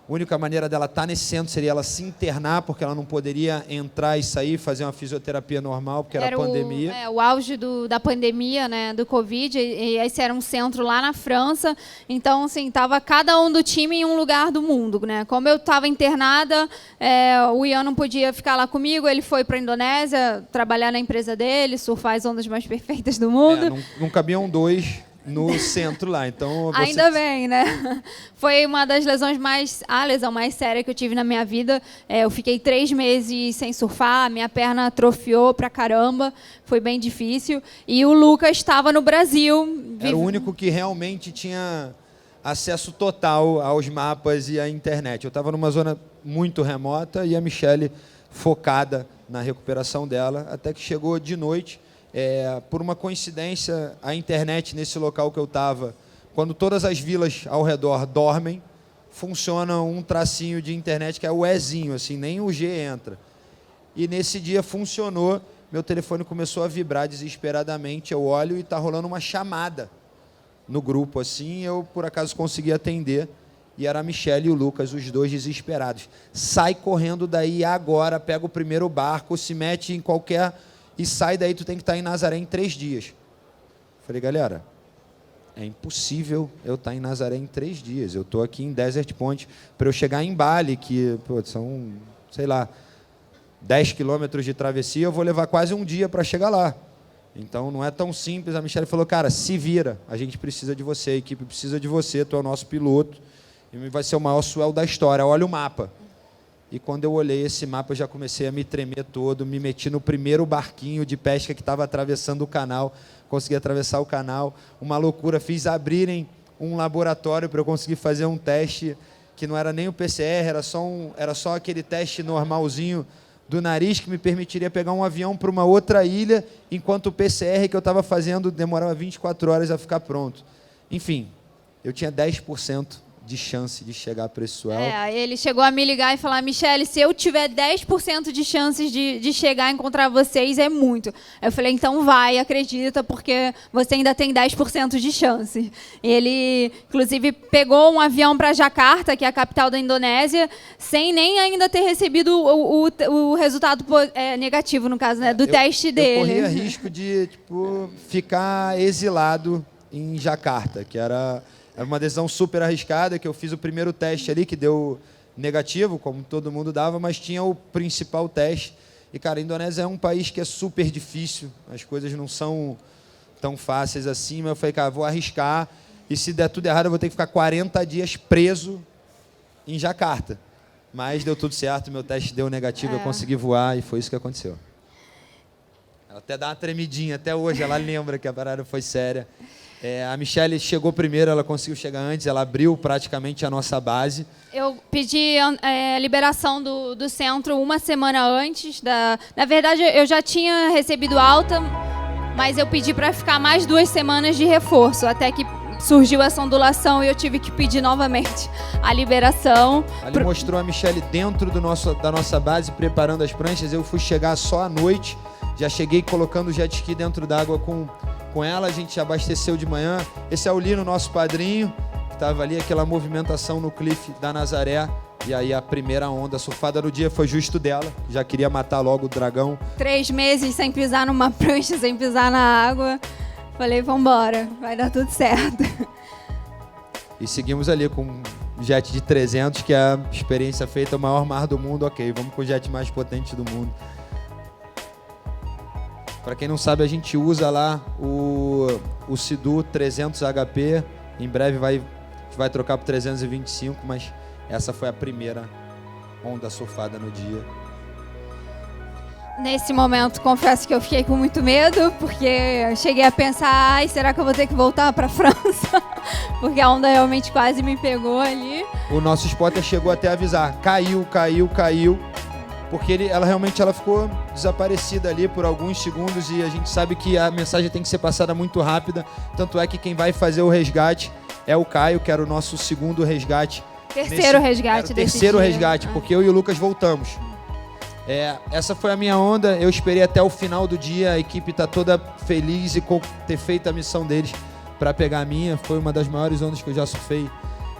A única maneira dela estar nesse centro seria ela se internar, porque ela não poderia entrar e sair, fazer uma fisioterapia normal, porque era pandemia. O auge da pandemia, né, do Covid, e esse era um centro lá na França. Então, assim, estava cada um do time em um lugar do mundo, né? Como eu estava internada, o Ian não podia ficar lá comigo, ele foi para a Indonésia trabalhar na empresa dele, surfar as ondas mais perfeitas do mundo. Não cabiam dois no centro lá, então... Ainda bem, né? Foi uma das lesões a lesão mais séria que eu tive na minha vida. Eu fiquei 3 meses sem surfar, minha perna atrofiou pra caramba, foi bem difícil. E o Lucas estava no Brasil. Era o único que realmente tinha acesso total aos mapas e à internet. Eu estava numa zona muito remota e a Michelle focada na recuperação dela, até que chegou de noite. Por uma coincidência, a internet nesse local que eu estava, quando todas as vilas ao redor dormem, funciona um tracinho de internet que é o Ezinho, assim, nem o G entra. E nesse dia funcionou, meu telefone começou a vibrar desesperadamente, eu olho e está rolando uma chamada no grupo, assim, eu por acaso consegui atender, e era a Michelle e o Lucas, os dois desesperados. Sai correndo daí agora, pega o primeiro barco, se mete em qualquer... e sai daí, tu tem que estar em Nazaré em 3 dias. Falei, galera, é impossível eu estar em Nazaré em 3 dias. Eu estou aqui em Desert Point. Para eu chegar em Bali, que são, sei lá, 10 quilômetros de travessia, eu vou levar quase um dia para chegar lá. Então, não é tão simples. A Michelle falou, cara, se vira. A gente precisa de você, a equipe precisa de você, tu é o nosso piloto. E vai ser o maior swell da história. Olha o mapa. E quando eu olhei esse mapa, eu já comecei a me tremer todo, me meti no primeiro barquinho de pesca que estava atravessando o canal, consegui atravessar o canal, uma loucura, fiz abrirem um laboratório para eu conseguir fazer um teste que não era nem o PCR, era só aquele teste normalzinho do nariz que me permitiria pegar um avião para uma outra ilha, enquanto o PCR que eu estava fazendo demorava 24 horas a ficar pronto. Enfim, eu tinha 10% de chance de chegar para esse swell. Ele chegou a me ligar e falar, Michelle, se eu tiver 10% de chances de chegar e encontrar vocês, é muito. Eu falei, então vai, acredita, porque você ainda tem 10% de chance. Ele, inclusive, pegou um avião para Jakarta, que é a capital da Indonésia, sem nem ainda ter recebido o resultado negativo, no caso, né, do teste dele. Eu corria risco de ficar exilado em Jakarta, que era uma decisão super arriscada, que eu fiz o primeiro teste ali, que deu negativo, como todo mundo dava, mas tinha o principal teste. E, cara, a Indonésia é um país que é super difícil, as coisas não são tão fáceis assim, mas eu falei, cara, vou arriscar, e se der tudo errado, eu vou ter que ficar 40 dias preso em Jakarta. Mas deu tudo certo, meu teste deu negativo, eu consegui voar, e foi isso que aconteceu. Ela até dá uma tremidinha, até hoje, ela lembra que a parada foi séria. A Michelle chegou primeiro, ela conseguiu chegar antes, ela abriu praticamente a nossa base. Eu pedi liberação do centro uma semana antes. Na verdade, eu já tinha recebido alta, mas eu pedi para ficar mais 2 semanas de reforço, até que surgiu essa ondulação e eu tive que pedir novamente a liberação. Ali mostrou a Michelle dentro da nossa base, preparando as pranchas. Eu fui chegar só à noite, já cheguei colocando o jet ski dentro d'água com ela. A gente abasteceu de manhã. Esse é o Lino, nosso padrinho, que estava ali, aquela movimentação no cliff da Nazaré. E aí a primeira onda surfada do dia foi justo dela. Já queria matar logo o dragão. 3 meses sem pisar numa prancha, sem pisar na água. Falei, vambora, vai dar tudo certo. E seguimos ali com um jet de 300, que é a experiência feita, o maior mar do mundo. Ok, vamos com o jet mais potente do mundo. Para quem não sabe, a gente usa lá o Sea-Doo 300 HP. Em breve a gente vai trocar por 325, mas essa foi a primeira onda surfada no dia. Nesse momento, confesso que eu fiquei com muito medo, porque eu cheguei a pensar, ai, será que eu vou ter que voltar para a França? Porque a onda realmente quase me pegou ali. O nosso spotter chegou até a avisar, caiu, porque ela realmente ficou desaparecida ali por alguns segundos e a gente sabe que a mensagem tem que ser passada muito rápida, tanto é que quem vai fazer o resgate é o Caio, que era o nosso segundo resgate. Terceiro resgate desse Terceiro dia. resgate, porque eu e o Lucas voltamos. Essa foi a minha onda, eu esperei até o final do dia, a equipe está toda feliz e ter feito a missão deles para pegar a minha. Foi uma das maiores ondas que eu já surfei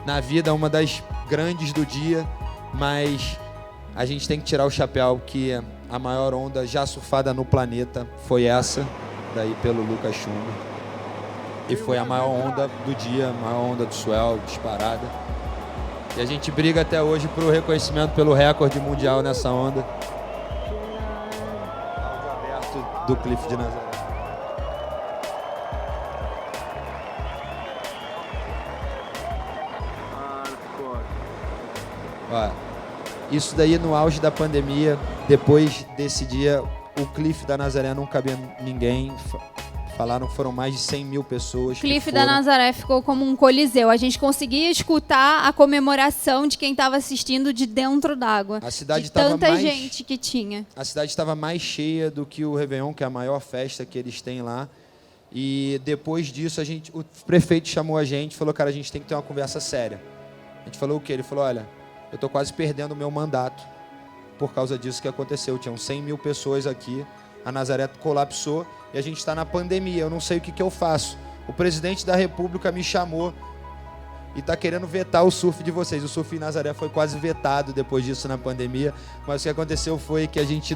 na vida, uma das grandes do dia, mas a gente tem que tirar o chapéu que a maior onda já surfada no planeta foi essa, daí pelo Lucas Chumbo. E foi a maior onda do dia, a maior onda do swell, disparada. E a gente briga até hoje pro reconhecimento pelo recorde mundial nessa onda. Aberto do Cliff de Nazaré. Ó, isso daí no auge da pandemia, depois desse dia, o Cliff da Nazaré não cabia ninguém. Falaram que foram mais de 100 mil pessoas. O Cliff da Nazaré ficou como um coliseu. A gente conseguia escutar a comemoração de quem estava assistindo de dentro d'água. A cidade de tanta gente que tinha. A cidade estava mais cheia do que o Réveillon, que é a maior festa que eles têm lá. E depois disso, o prefeito chamou a gente e falou, cara, a gente tem que ter uma conversa séria. A gente falou o quê? Ele falou, olha, eu estou quase perdendo o meu mandato por causa disso que aconteceu. Tinham 100 mil pessoas aqui, a Nazaré colapsou e a gente está na pandemia, eu não sei o que eu faço. O presidente da República me chamou e está querendo vetar o surf de vocês. O surf em Nazaré foi quase vetado depois disso na pandemia, mas o que aconteceu foi que a gente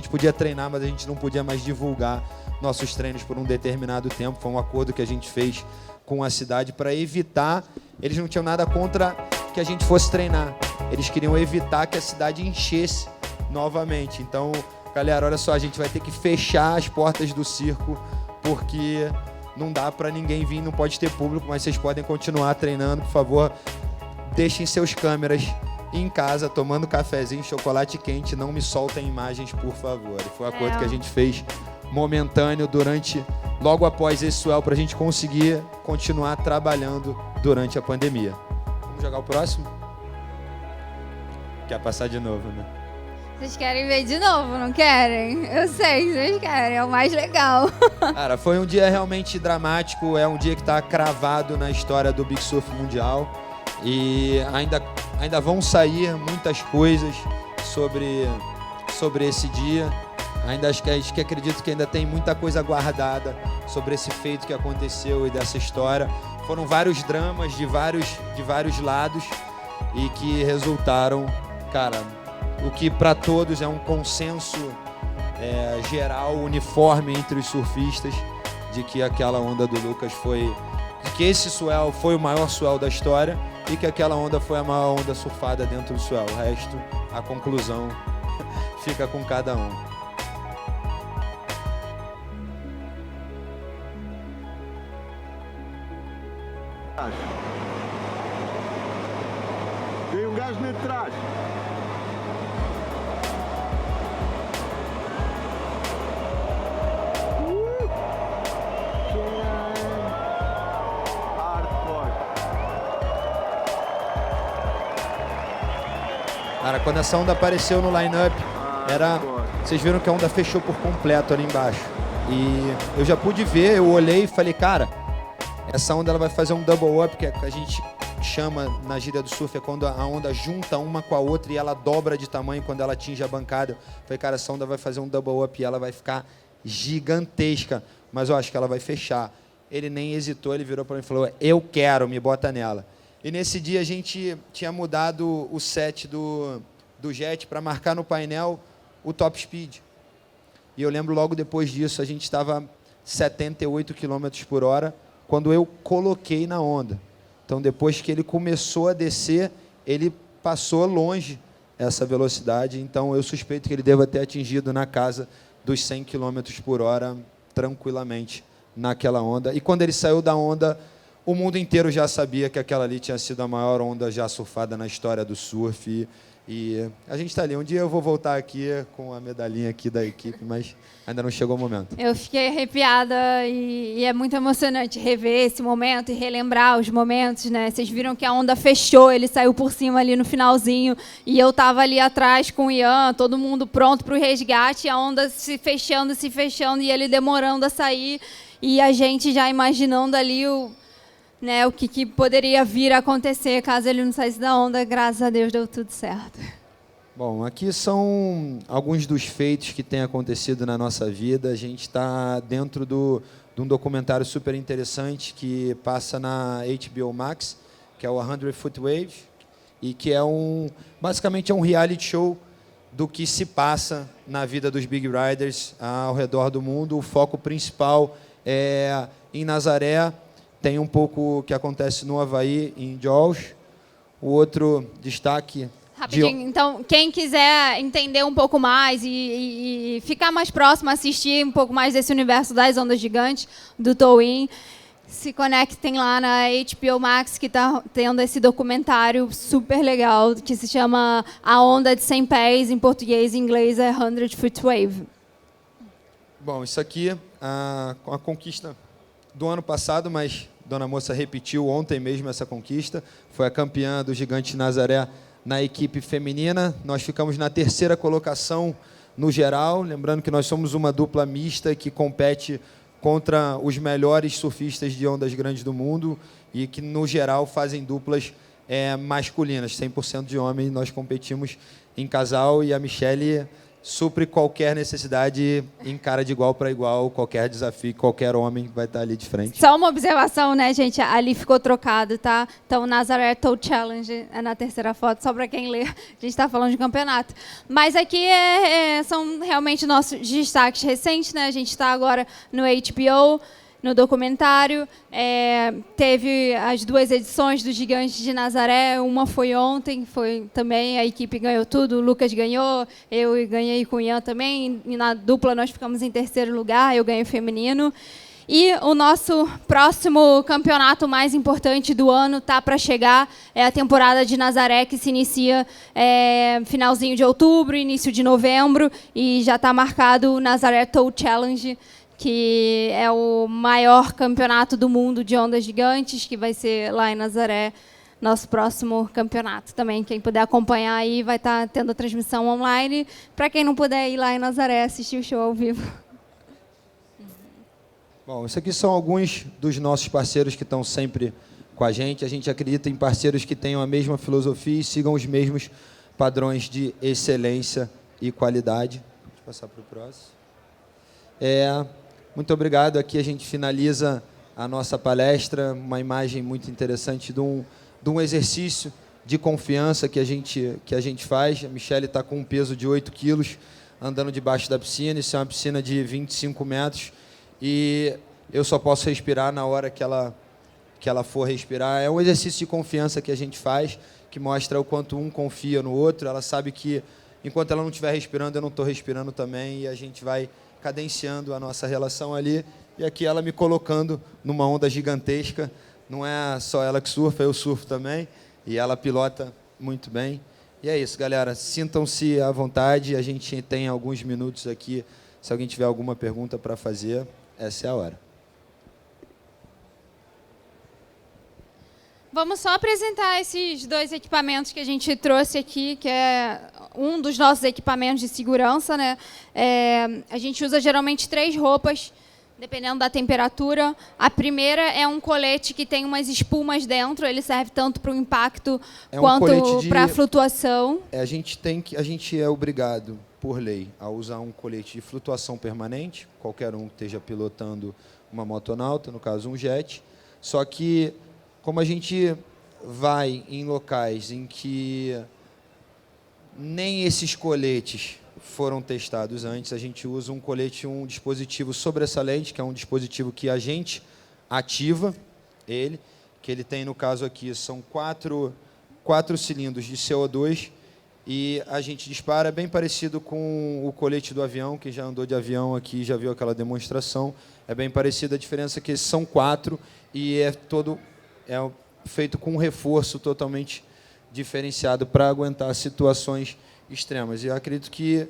podia treinar, mas a gente não podia mais divulgar nossos treinos por um determinado tempo. Foi um acordo que a gente fez com a cidade para evitar, eles não tinham nada contra que a gente fosse treinar, eles queriam evitar que a cidade enchesse novamente. Então, galera, olha só, a gente vai ter que fechar as portas do circo, porque não dá para ninguém vir, não pode ter público, mas vocês podem continuar treinando, por favor. Deixem seus câmeras em casa, tomando cafezinho, chocolate quente, não me soltem imagens, por favor. E foi um acordo que a gente fez momentâneo logo após esse swell, para a gente conseguir continuar trabalhando durante a pandemia. Vamos jogar o próximo? Quer passar de novo, né? Vocês querem ver de novo, não querem? Eu sei que vocês querem, é o mais legal. Cara, foi um dia realmente dramático, é um dia que está cravado na história do Big Surf Mundial e ainda vão sair muitas coisas sobre esse dia. Acredito que ainda tem muita coisa guardada sobre esse feito que aconteceu e dessa história. Foram vários dramas de vários lados e que resultaram, cara, o que para todos é um consenso geral, uniforme entre os surfistas, de que aquela onda do Lucas que esse swell foi o maior swell da história e que aquela onda foi a maior onda surfada dentro do swell. O resto, a conclusão, fica com cada um. Tem um gajo de trás. Cara, quando essa onda apareceu no line-up, vocês viram que a onda fechou por completo ali embaixo. E eu já pude ver, eu olhei e falei, cara, Essa onda ela vai fazer um double up, que é que a gente chama na gíria do surf, é quando a onda junta uma com a outra e ela dobra de tamanho quando ela atinge a bancada. Eu falei, cara, essa onda vai fazer um double up e ela vai ficar gigantesca, mas eu acho que ela vai fechar. Ele nem hesitou, ele virou para mim e falou, eu quero, me bota nela. E nesse dia a gente tinha mudado o set do jet para marcar no painel o top speed. E eu lembro logo depois disso, a gente estava 78 km por hora, quando eu coloquei na onda. Então, depois que ele começou a descer, ele passou longe essa velocidade. Então, eu suspeito que ele deva ter atingido na casa dos 100 km por hora, tranquilamente, naquela onda. E quando ele saiu da onda, o mundo inteiro já sabia que aquela ali tinha sido a maior onda já surfada na história do surf. E a gente está ali. Um dia eu vou voltar aqui com a medalhinha aqui da equipe, mas ainda não chegou o momento. Eu fiquei arrepiada e é muito emocionante rever esse momento e relembrar os momentos, né? Vocês viram que a onda fechou, ele saiu por cima ali no finalzinho e eu estava ali atrás com o Ian, todo mundo pronto para o resgate, a onda se fechando e ele demorando a sair e a gente já imaginando ali o que poderia vir a acontecer caso ele não saísse da onda. Graças a Deus deu tudo certo. Bom, aqui são alguns dos feitos que têm acontecido na nossa vida. A gente está dentro de um documentário super interessante que passa na HBO Max, que é o 100 Foot Wave, e que é basicamente é um reality show do que se passa na vida dos Big Riders ao redor do mundo. O foco principal é em Nazaré. Tem um pouco que acontece no Havaí, em Jaws. O outro destaque... Rapidinho, então, quem quiser entender um pouco mais e ficar mais próximo, assistir um pouco mais desse universo das ondas gigantes, do Tow-In, se conectem lá na HBO Max, que está tendo esse documentário super legal, que se chama A Onda de 100 Pés, em português e inglês é 100 Foot Wave. Bom, isso aqui, a conquista do ano passado, mas Dona Moça repetiu ontem mesmo essa conquista. Foi a campeã do Gigante Nazaré na equipe feminina. Nós ficamos na 3ª colocação no geral. Lembrando que nós somos uma dupla mista que compete contra os melhores surfistas de ondas grandes do mundo e que, no geral, fazem duplas masculinas. 100% de homens, nós competimos em casal e a Michelle supre qualquer necessidade, encara de igual para igual, qualquer desafio, qualquer homem vai estar ali de frente. Só uma observação, né, gente? Ali ficou trocado, tá? Então, Nazaré Tow Challenge é na 3ª foto, só para quem lê. A gente está falando de campeonato. Mas aqui são realmente nossos destaques recentes, né? A gente está agora no HBO, no documentário. Teve as 2 edições do Gigante de Nazaré, uma foi ontem, foi também, a equipe ganhou tudo, o Lucas ganhou, eu ganhei com o Ian também, e na dupla nós ficamos em 3º lugar, eu ganhei feminino. E o nosso próximo campeonato mais importante do ano está para chegar, é a temporada de Nazaré, que se inicia finalzinho de outubro, início de novembro, e já está marcado o Nazaré Tow Challenge, que é o maior campeonato do mundo de ondas gigantes, que vai ser lá em Nazaré, nosso próximo campeonato também. Quem puder acompanhar aí vai estar tendo a transmissão online. Para quem não puder ir lá em Nazaré, assistir o show ao vivo. Bom, isso aqui são alguns dos nossos parceiros que estão sempre com a gente. A gente acredita em parceiros que tenham a mesma filosofia e sigam os mesmos padrões de excelência e qualidade. Deixa eu passar para o próximo. Muito obrigado. Aqui a gente finaliza a nossa palestra, uma imagem muito interessante de um exercício de confiança que a gente faz. A Michelle está com um peso de 8 quilos, andando debaixo da piscina. Isso é uma piscina de 25 metros e eu só posso respirar na hora que ela for respirar. É um exercício de confiança que a gente faz, que mostra o quanto um confia no outro. Ela sabe que enquanto ela não estiver respirando, eu não estou respirando também, e a gente vai cadenciando a nossa relação ali, e aqui ela me colocando numa onda gigantesca. Não é só ela que surfa, eu surfo também, e ela pilota muito bem. E é isso, galera, sintam-se à vontade, a gente tem alguns minutos aqui, se alguém tiver alguma pergunta para fazer, essa é a hora. Vamos só apresentar esses 2 equipamentos que a gente trouxe aqui, que é um dos nossos equipamentos de segurança, né? A gente usa geralmente 3 roupas Dependendo da temperatura. A primeira é um colete que tem umas espumas dentro, ele serve tanto para o impacto quanto para a flutuação. A gente é obrigado, por lei, a usar um colete de flutuação permanente, qualquer um que esteja pilotando uma motonauta, no caso um jet. Só que, como a gente vai em locais em que nem esses coletes foram testados antes, a gente usa um colete, um dispositivo sobressalente, que é um dispositivo que a gente ativa ele, que ele tem, no caso aqui, são quatro cilindros de CO2, e a gente dispara, bem parecido com o colete do avião. Quem já andou de avião aqui já viu aquela demonstração, é bem parecido, a diferença é que esses são 4 e é feito com um reforço totalmente diferenciado para aguentar situações extremas. E eu acredito que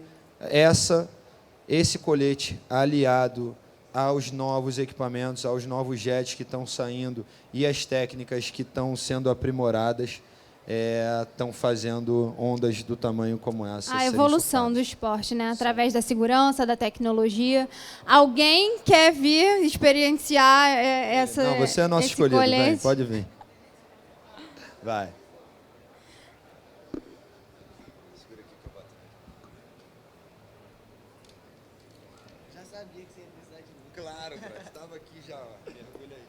esse colete, aliado aos novos equipamentos, aos novos jets que estão saindo e as técnicas que estão sendo aprimoradas, estão fazendo ondas do tamanho como essa. A evolução do esporte, né? Através da segurança, da tecnologia. Alguém quer vir experienciar essa Não, você é nosso escolhido, vem, pode vir. Vai. Segura aqui que eu boto. Já sabia que você ia precisar de mim. Claro, cara, estava aqui já, ó. Mergulha aí.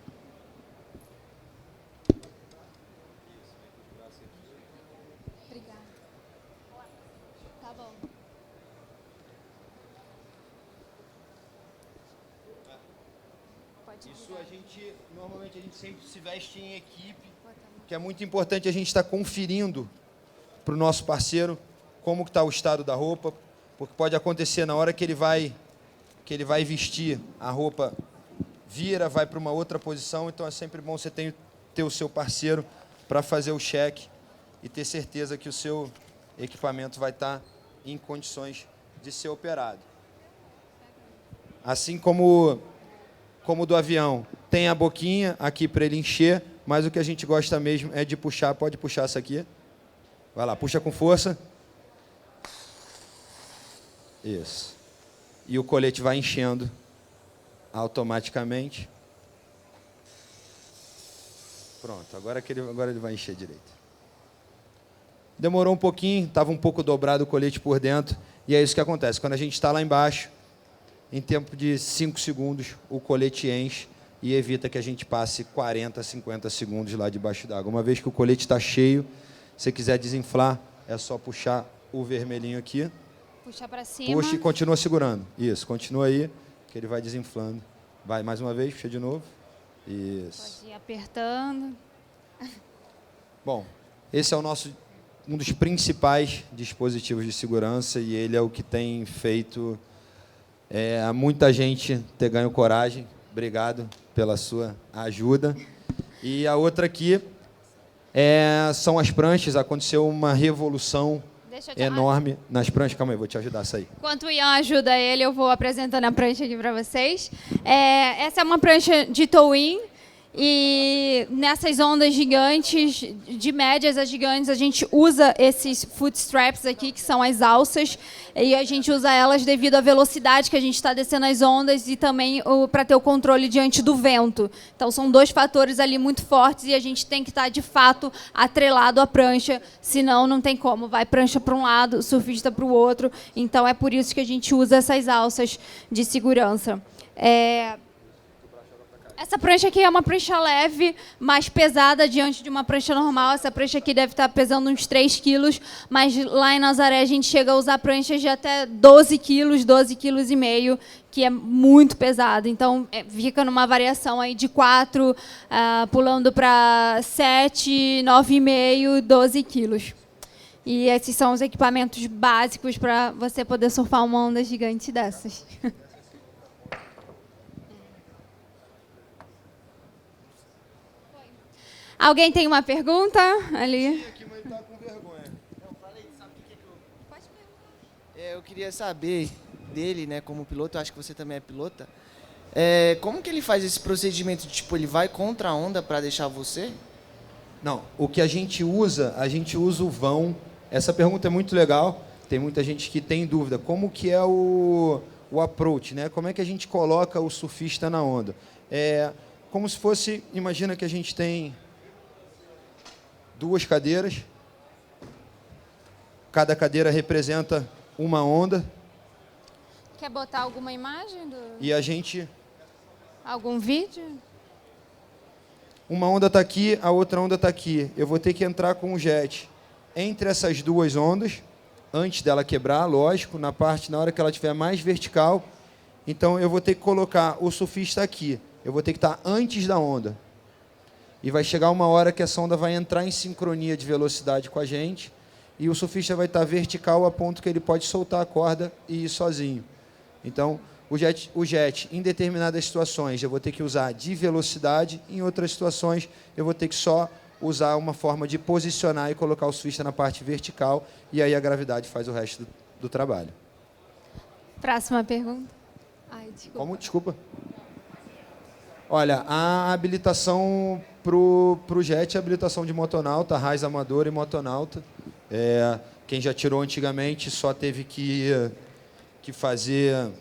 Isso, vem com os braços aqui. Obrigada. Tá bom. Isso normalmente a gente sempre se veste em equipe, que é muito importante a gente estar conferindo para o nosso parceiro como está o estado da roupa, porque pode acontecer na hora que ele vai vestir, a roupa vai para uma outra posição, então é sempre bom você ter o seu parceiro para fazer o check e ter certeza que o seu equipamento vai estar em condições de ser operado. Assim como do avião, tem a boquinha aqui para ele encher, mas o que a gente gosta mesmo é de puxar. Pode puxar essa aqui. Vai lá, puxa com força. Isso. E o colete vai enchendo automaticamente. Pronto, agora ele vai encher direito. Demorou um pouquinho, estava um pouco dobrado o colete por dentro, e é isso que acontece. Quando a gente está lá embaixo, em tempo de 5 segundos, o colete enche e evita que a gente passe 40, 50 segundos lá debaixo d'água. Uma vez que o colete está cheio, se quiser desinflar, é só puxar o vermelhinho aqui. Puxa para cima. Puxa e continua segurando. Isso, continua aí, que ele vai desinflando. Vai, mais uma vez, puxa de novo. Isso. Pode ir apertando. Bom, esse é um dos principais dispositivos de segurança, e ele é o que tem feito muita gente ter ganho coragem. Obrigado pela sua ajuda. E a outra aqui são as pranchas. Aconteceu uma revolução enorme nas pranchas. Calma aí, vou te ajudar a sair. Enquanto o Ian ajuda ele, eu vou apresentando a prancha aqui para vocês. Essa é uma prancha de tow-in. E nessas ondas gigantes, de médias a gigantes, a gente usa esses foot straps aqui, que são as alças, e a gente usa elas devido à velocidade que a gente está descendo as ondas e também para ter o controle diante do vento. Então, são 2 fatores ali muito fortes e a gente tem que estar, de fato, atrelado à prancha, senão não tem como. Vai prancha para um lado, surfista para o outro. Então, é por isso que a gente usa essas alças de segurança. Essa prancha aqui é uma prancha leve, mais pesada diante de uma prancha normal. Essa prancha aqui deve estar pesando uns 3 quilos, mas lá em Nazaré a gente chega a usar pranchas de até 12 quilos, 12,5 quilos, que é muito pesado. Então, fica numa variação aí de 4, pulando para 7, 9,5, 12 quilos. E esses são os equipamentos básicos para você poder surfar uma onda gigante dessas. Alguém tem uma pergunta ali? Sim, aqui, mas ele tá com vergonha. Não, fala aí, sabe o que eu... Pode perguntar. Eu queria saber dele, né, como piloto, eu acho que você também é pilota. Como que ele faz esse procedimento? Tipo, ele vai contra a onda para deixar você? Não, o que a gente usa o vão. Essa pergunta é muito legal. Tem muita gente que tem dúvida. Como que é o o approach, né? Como é que a gente coloca o surfista na onda. Como se fosse, imagina que a gente tem 2 cadeiras, cada cadeira representa uma onda. Quer botar alguma imagem? E a gente... Algum vídeo? Uma onda está aqui, a outra onda está aqui. Eu vou ter que entrar com o jet entre essas 2 ondas, antes dela quebrar, lógico, na hora que ela estiver mais vertical. Então, eu vou ter que colocar o surfista aqui. Eu vou ter que estar antes da onda. E vai chegar uma hora que essa onda vai entrar em sincronia de velocidade com a gente, e o surfista vai estar vertical a ponto que ele pode soltar a corda e ir sozinho. Então, o jet, em determinadas situações, eu vou ter que usar de velocidade, em outras situações, eu vou ter que só usar uma forma de posicionar e colocar o surfista na parte vertical, e aí a gravidade faz o resto do trabalho. Próxima pergunta. Ai, desculpa. Como? Desculpa. Olha, a habilitação para o jet é a habilitação de motonauta, raiz amador e motonauta. Quem já tirou antigamente só teve que fazer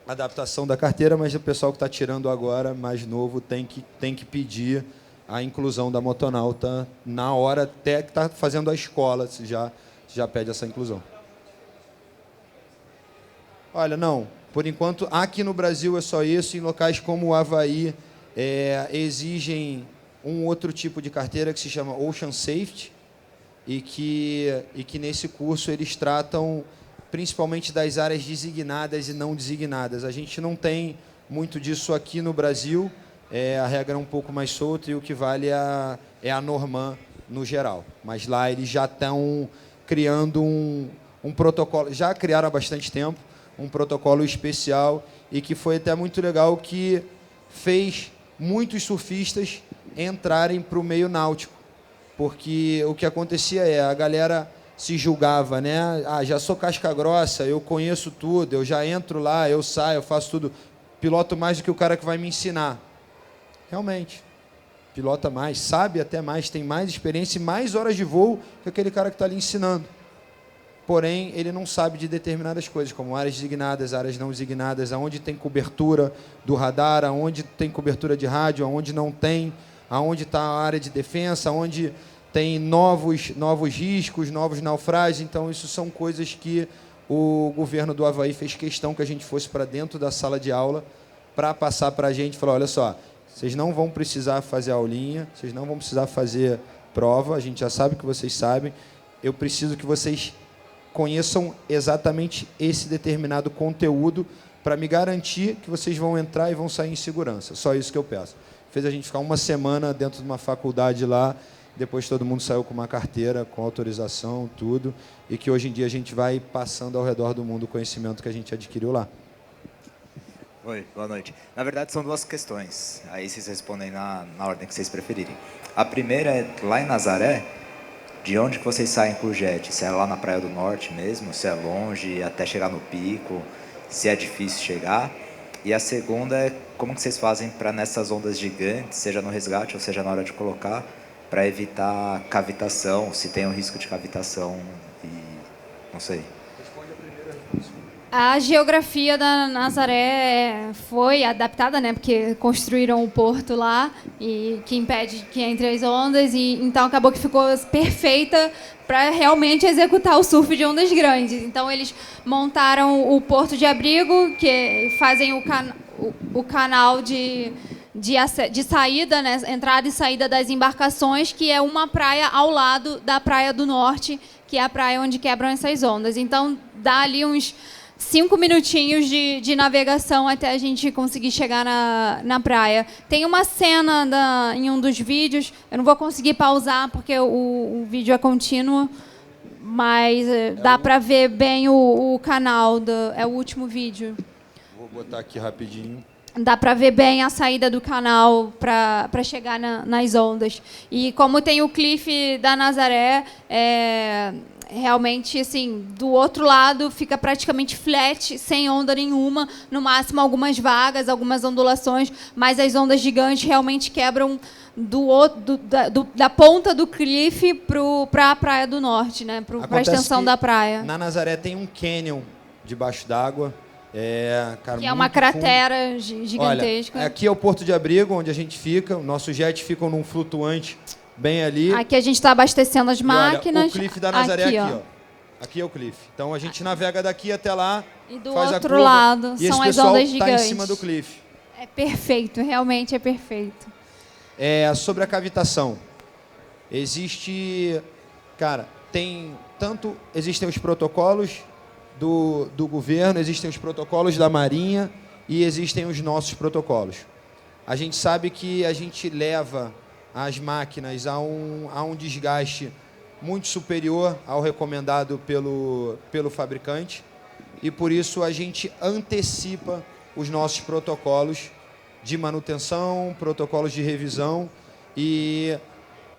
adaptação da carteira, mas o pessoal que está tirando agora, mais novo, tem que pedir a inclusão da motonauta na hora até que está fazendo a escola, se já pede essa inclusão. Olha, não, por enquanto, aqui no Brasil é só isso, em locais como o Havaí, exigem um outro tipo de carteira que se chama Ocean Safety, e que nesse curso eles tratam principalmente das áreas designadas e não designadas. A gente não tem muito disso aqui no Brasil, a regra é um pouco mais solta e o que vale é a Norman no geral. Mas lá eles já estão criando um protocolo, já criaram há bastante tempo, um protocolo especial e que foi até muito legal, que fez muitos surfistas entrarem para o meio náutico. Porque o que acontecia a galera se julgava, né? Já sou casca grossa, eu conheço tudo, eu já entro lá, eu saio, eu faço tudo. Piloto mais do que o cara que vai me ensinar. Realmente, pilota mais, sabe até mais, tem mais experiência e mais horas de voo que aquele cara que está ali ensinando. Porém, ele não sabe de determinadas coisas, como áreas designadas, áreas não designadas, aonde tem cobertura do radar, aonde tem cobertura de rádio, aonde não tem, aonde está a área de defensa, aonde tem novos riscos, novos naufrágios. Então, isso são coisas que o governo do Havaí fez questão que a gente fosse para dentro da sala de aula para passar para a gente, falar, olha só, vocês não vão precisar fazer aulinha, vocês não vão precisar fazer prova, a gente já sabe que vocês sabem, eu preciso que vocês conheçam exatamente esse determinado conteúdo para me garantir que vocês vão entrar e vão sair em segurança. Só isso que eu peço. Fez a gente ficar uma semana dentro de uma faculdade lá, depois todo mundo saiu com uma carteira, com autorização, tudo, e que hoje em dia a gente vai passando ao redor do mundo o conhecimento que a gente adquiriu lá. Oi, boa noite. Na verdade, são 2 questões. Aí vocês respondem na ordem que vocês preferirem. A primeira é, lá em Nazaré, de onde que vocês saem com o jet? Se é lá na Praia do Norte mesmo, se é longe, até chegar no pico, se é difícil chegar. E a segunda é, como que vocês fazem para nessas ondas gigantes, seja no resgate ou seja na hora de colocar, para evitar cavitação, se tem um risco de cavitação e não sei. A geografia da Nazaré foi adaptada, né, porque construíram o porto lá, e que impede que entre as ondas, e então acabou que ficou perfeita para realmente executar o surf de ondas grandes. Então eles montaram o porto de abrigo, que fazem o canal de saída, né, entrada e saída das embarcações, que é uma praia ao lado da Praia do Norte, que é a praia onde quebram essas ondas. Então dá ali uns 5 minutinhos de navegação até a gente conseguir chegar na praia. Tem uma cena em um dos vídeos, eu não vou conseguir pausar porque o vídeo é contínuo, mas dá para ver bem o canal, é o último vídeo. Vou botar aqui rapidinho. Dá para ver bem a saída do canal para chegar nas ondas. E como tem o cliff da Nazaré, realmente, assim, do outro lado fica praticamente flat, sem onda nenhuma, no máximo algumas vagas, algumas ondulações, mas as ondas gigantes realmente quebram da ponta do cliff para a Praia do Norte, né, para a extensão da praia. Na Nazaré tem um canyon debaixo d'água, Cara, Que é uma muito cratera fundo. gigantesca. Olha, aqui é o porto de abrigo, onde a gente fica. O nosso jet fica num flutuante bem ali. Aqui a gente está abastecendo as E olha, máquinas. o cliff da Nazaré aqui, ó. ó. Aqui é o cliff. Então a gente navega daqui até lá, E do faz a outro curva, lado e são esse as pessoal ondas tá gigantes. em cima do cliff. É perfeito, realmente é perfeito. Sobre a cavitação. Existe, cara, existem os protocolos do governo, existem os protocolos da Marinha e existem os nossos protocolos. A gente sabe que a gente leva as máquinas a um desgaste muito superior ao recomendado pelo fabricante e, por isso, a gente antecipa os nossos protocolos de manutenção, protocolos de revisão e,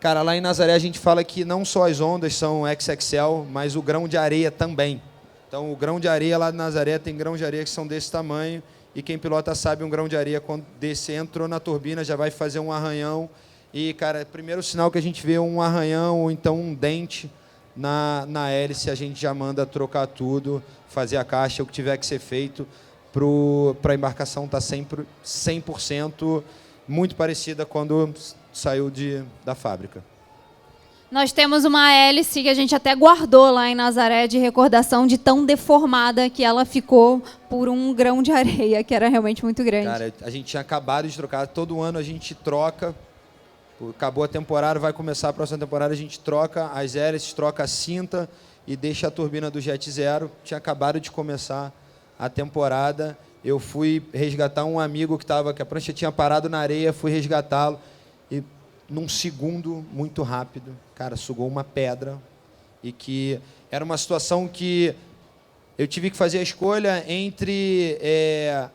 cara, lá em Nazaré a gente fala que não só as ondas são XXL, mas o grão de areia também. Então, o grão de areia lá de Nazaré tem grãos de areia que são desse tamanho e quem pilota sabe, um grão de areia, quando entrou na turbina, já vai fazer um arranhão. E, cara, primeiro sinal que a gente vê um arranhão ou então um dente na hélice, a gente já manda trocar tudo, fazer a caixa, o que tiver que ser feito para a embarcação estar sempre 100% muito parecida quando saiu da fábrica. Nós temos uma hélice que a gente até guardou lá em Nazaré de recordação de tão deformada que ela ficou por um grão de areia, que era realmente muito grande. Cara, a gente tinha acabado de trocar, todo ano a gente troca, acabou a temporada, vai começar a próxima temporada, a gente troca as hélices, troca a cinta e deixa a turbina do Jet Zero. Tinha acabado de começar a temporada, eu fui resgatar um amigo que a prancha tinha parado na areia, fui resgatá-lo e num segundo muito rápido, cara, sugou uma pedra e que era uma situação que eu tive que fazer a escolha entre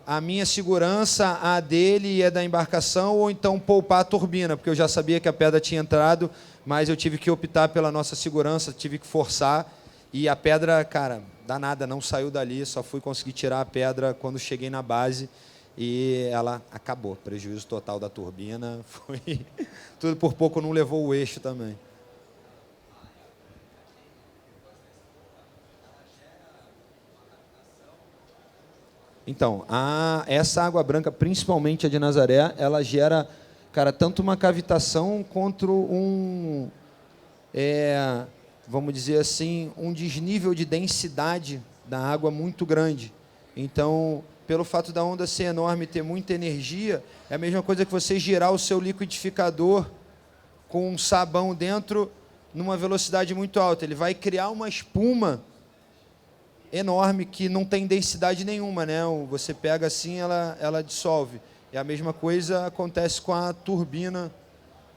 a minha segurança, a dele e a da embarcação, ou então poupar a turbina, porque eu já sabia que a pedra tinha entrado, mas eu tive que optar pela nossa segurança, tive que forçar, e a pedra, cara, danada, não saiu dali, só fui conseguir tirar a pedra quando cheguei na base, e ela acabou, prejuízo total da turbina, foi tudo por pouco não levou o eixo também. Então, essa água branca, principalmente a de Nazaré, ela gera, cara, tanto uma cavitação quanto vamos dizer assim, um desnível de densidade da água muito grande. Então, pelo fato da onda ser enorme e ter muita energia, é a mesma coisa que você girar o seu liquidificador com um sabão dentro numa velocidade muito alta. Ele vai criar uma espuma enorme que não tem densidade nenhuma, né? Você pega assim, ela dissolve. E a mesma coisa acontece com a turbina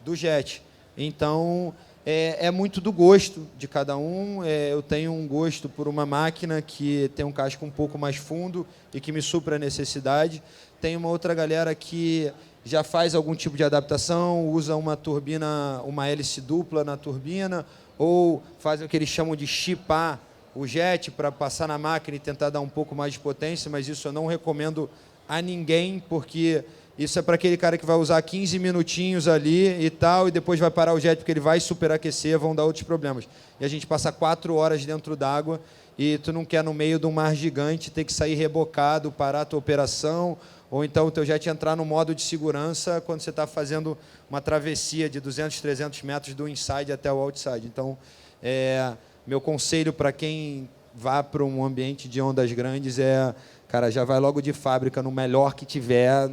do jet. Então, é muito do gosto de cada um. Eu tenho um gosto por uma máquina que tem um casco um pouco mais fundo e que me supra a necessidade. Tem uma outra galera que já faz algum tipo de adaptação, usa uma turbina, uma hélice dupla na turbina, ou faz o que eles chamam de chipar o jet para passar na máquina e tentar dar um pouco mais de potência, mas isso eu não recomendo a ninguém, porque isso é para aquele cara que vai usar 15 minutinhos ali e tal, e depois vai parar o jet porque ele vai superaquecer, vão dar outros problemas. E a gente passa 4 horas dentro d'água e tu não quer, no meio de um mar gigante, ter que sair rebocado, parar a tua operação, ou então o teu jet entrar no modo de segurança quando você está fazendo uma travessia de 200, 300 metros do inside até o outside. Então, meu conselho para quem vá para um ambiente de ondas grandes cara, já vai logo de fábrica no melhor que tiver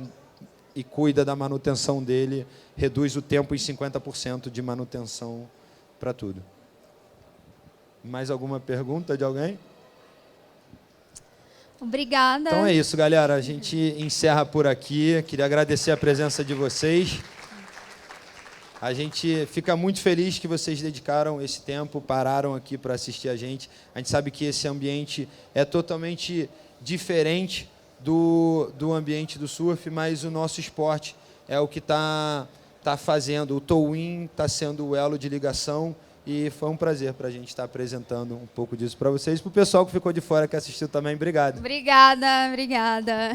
e cuida da manutenção dele, reduz o tempo em 50% de manutenção para tudo. Mais alguma pergunta de alguém? Obrigada. Então é isso, galera. A gente encerra por aqui. Queria agradecer a presença de vocês. A gente fica muito feliz que vocês dedicaram esse tempo, pararam aqui para assistir a gente. A gente sabe que esse ambiente é totalmente diferente do ambiente do surf, mas o nosso esporte é o que tá fazendo. O towing está sendo o elo de ligação e foi um prazer para a gente estar apresentando um pouco disso para vocês. Para o pessoal que ficou de fora, que assistiu também, obrigado. Obrigada.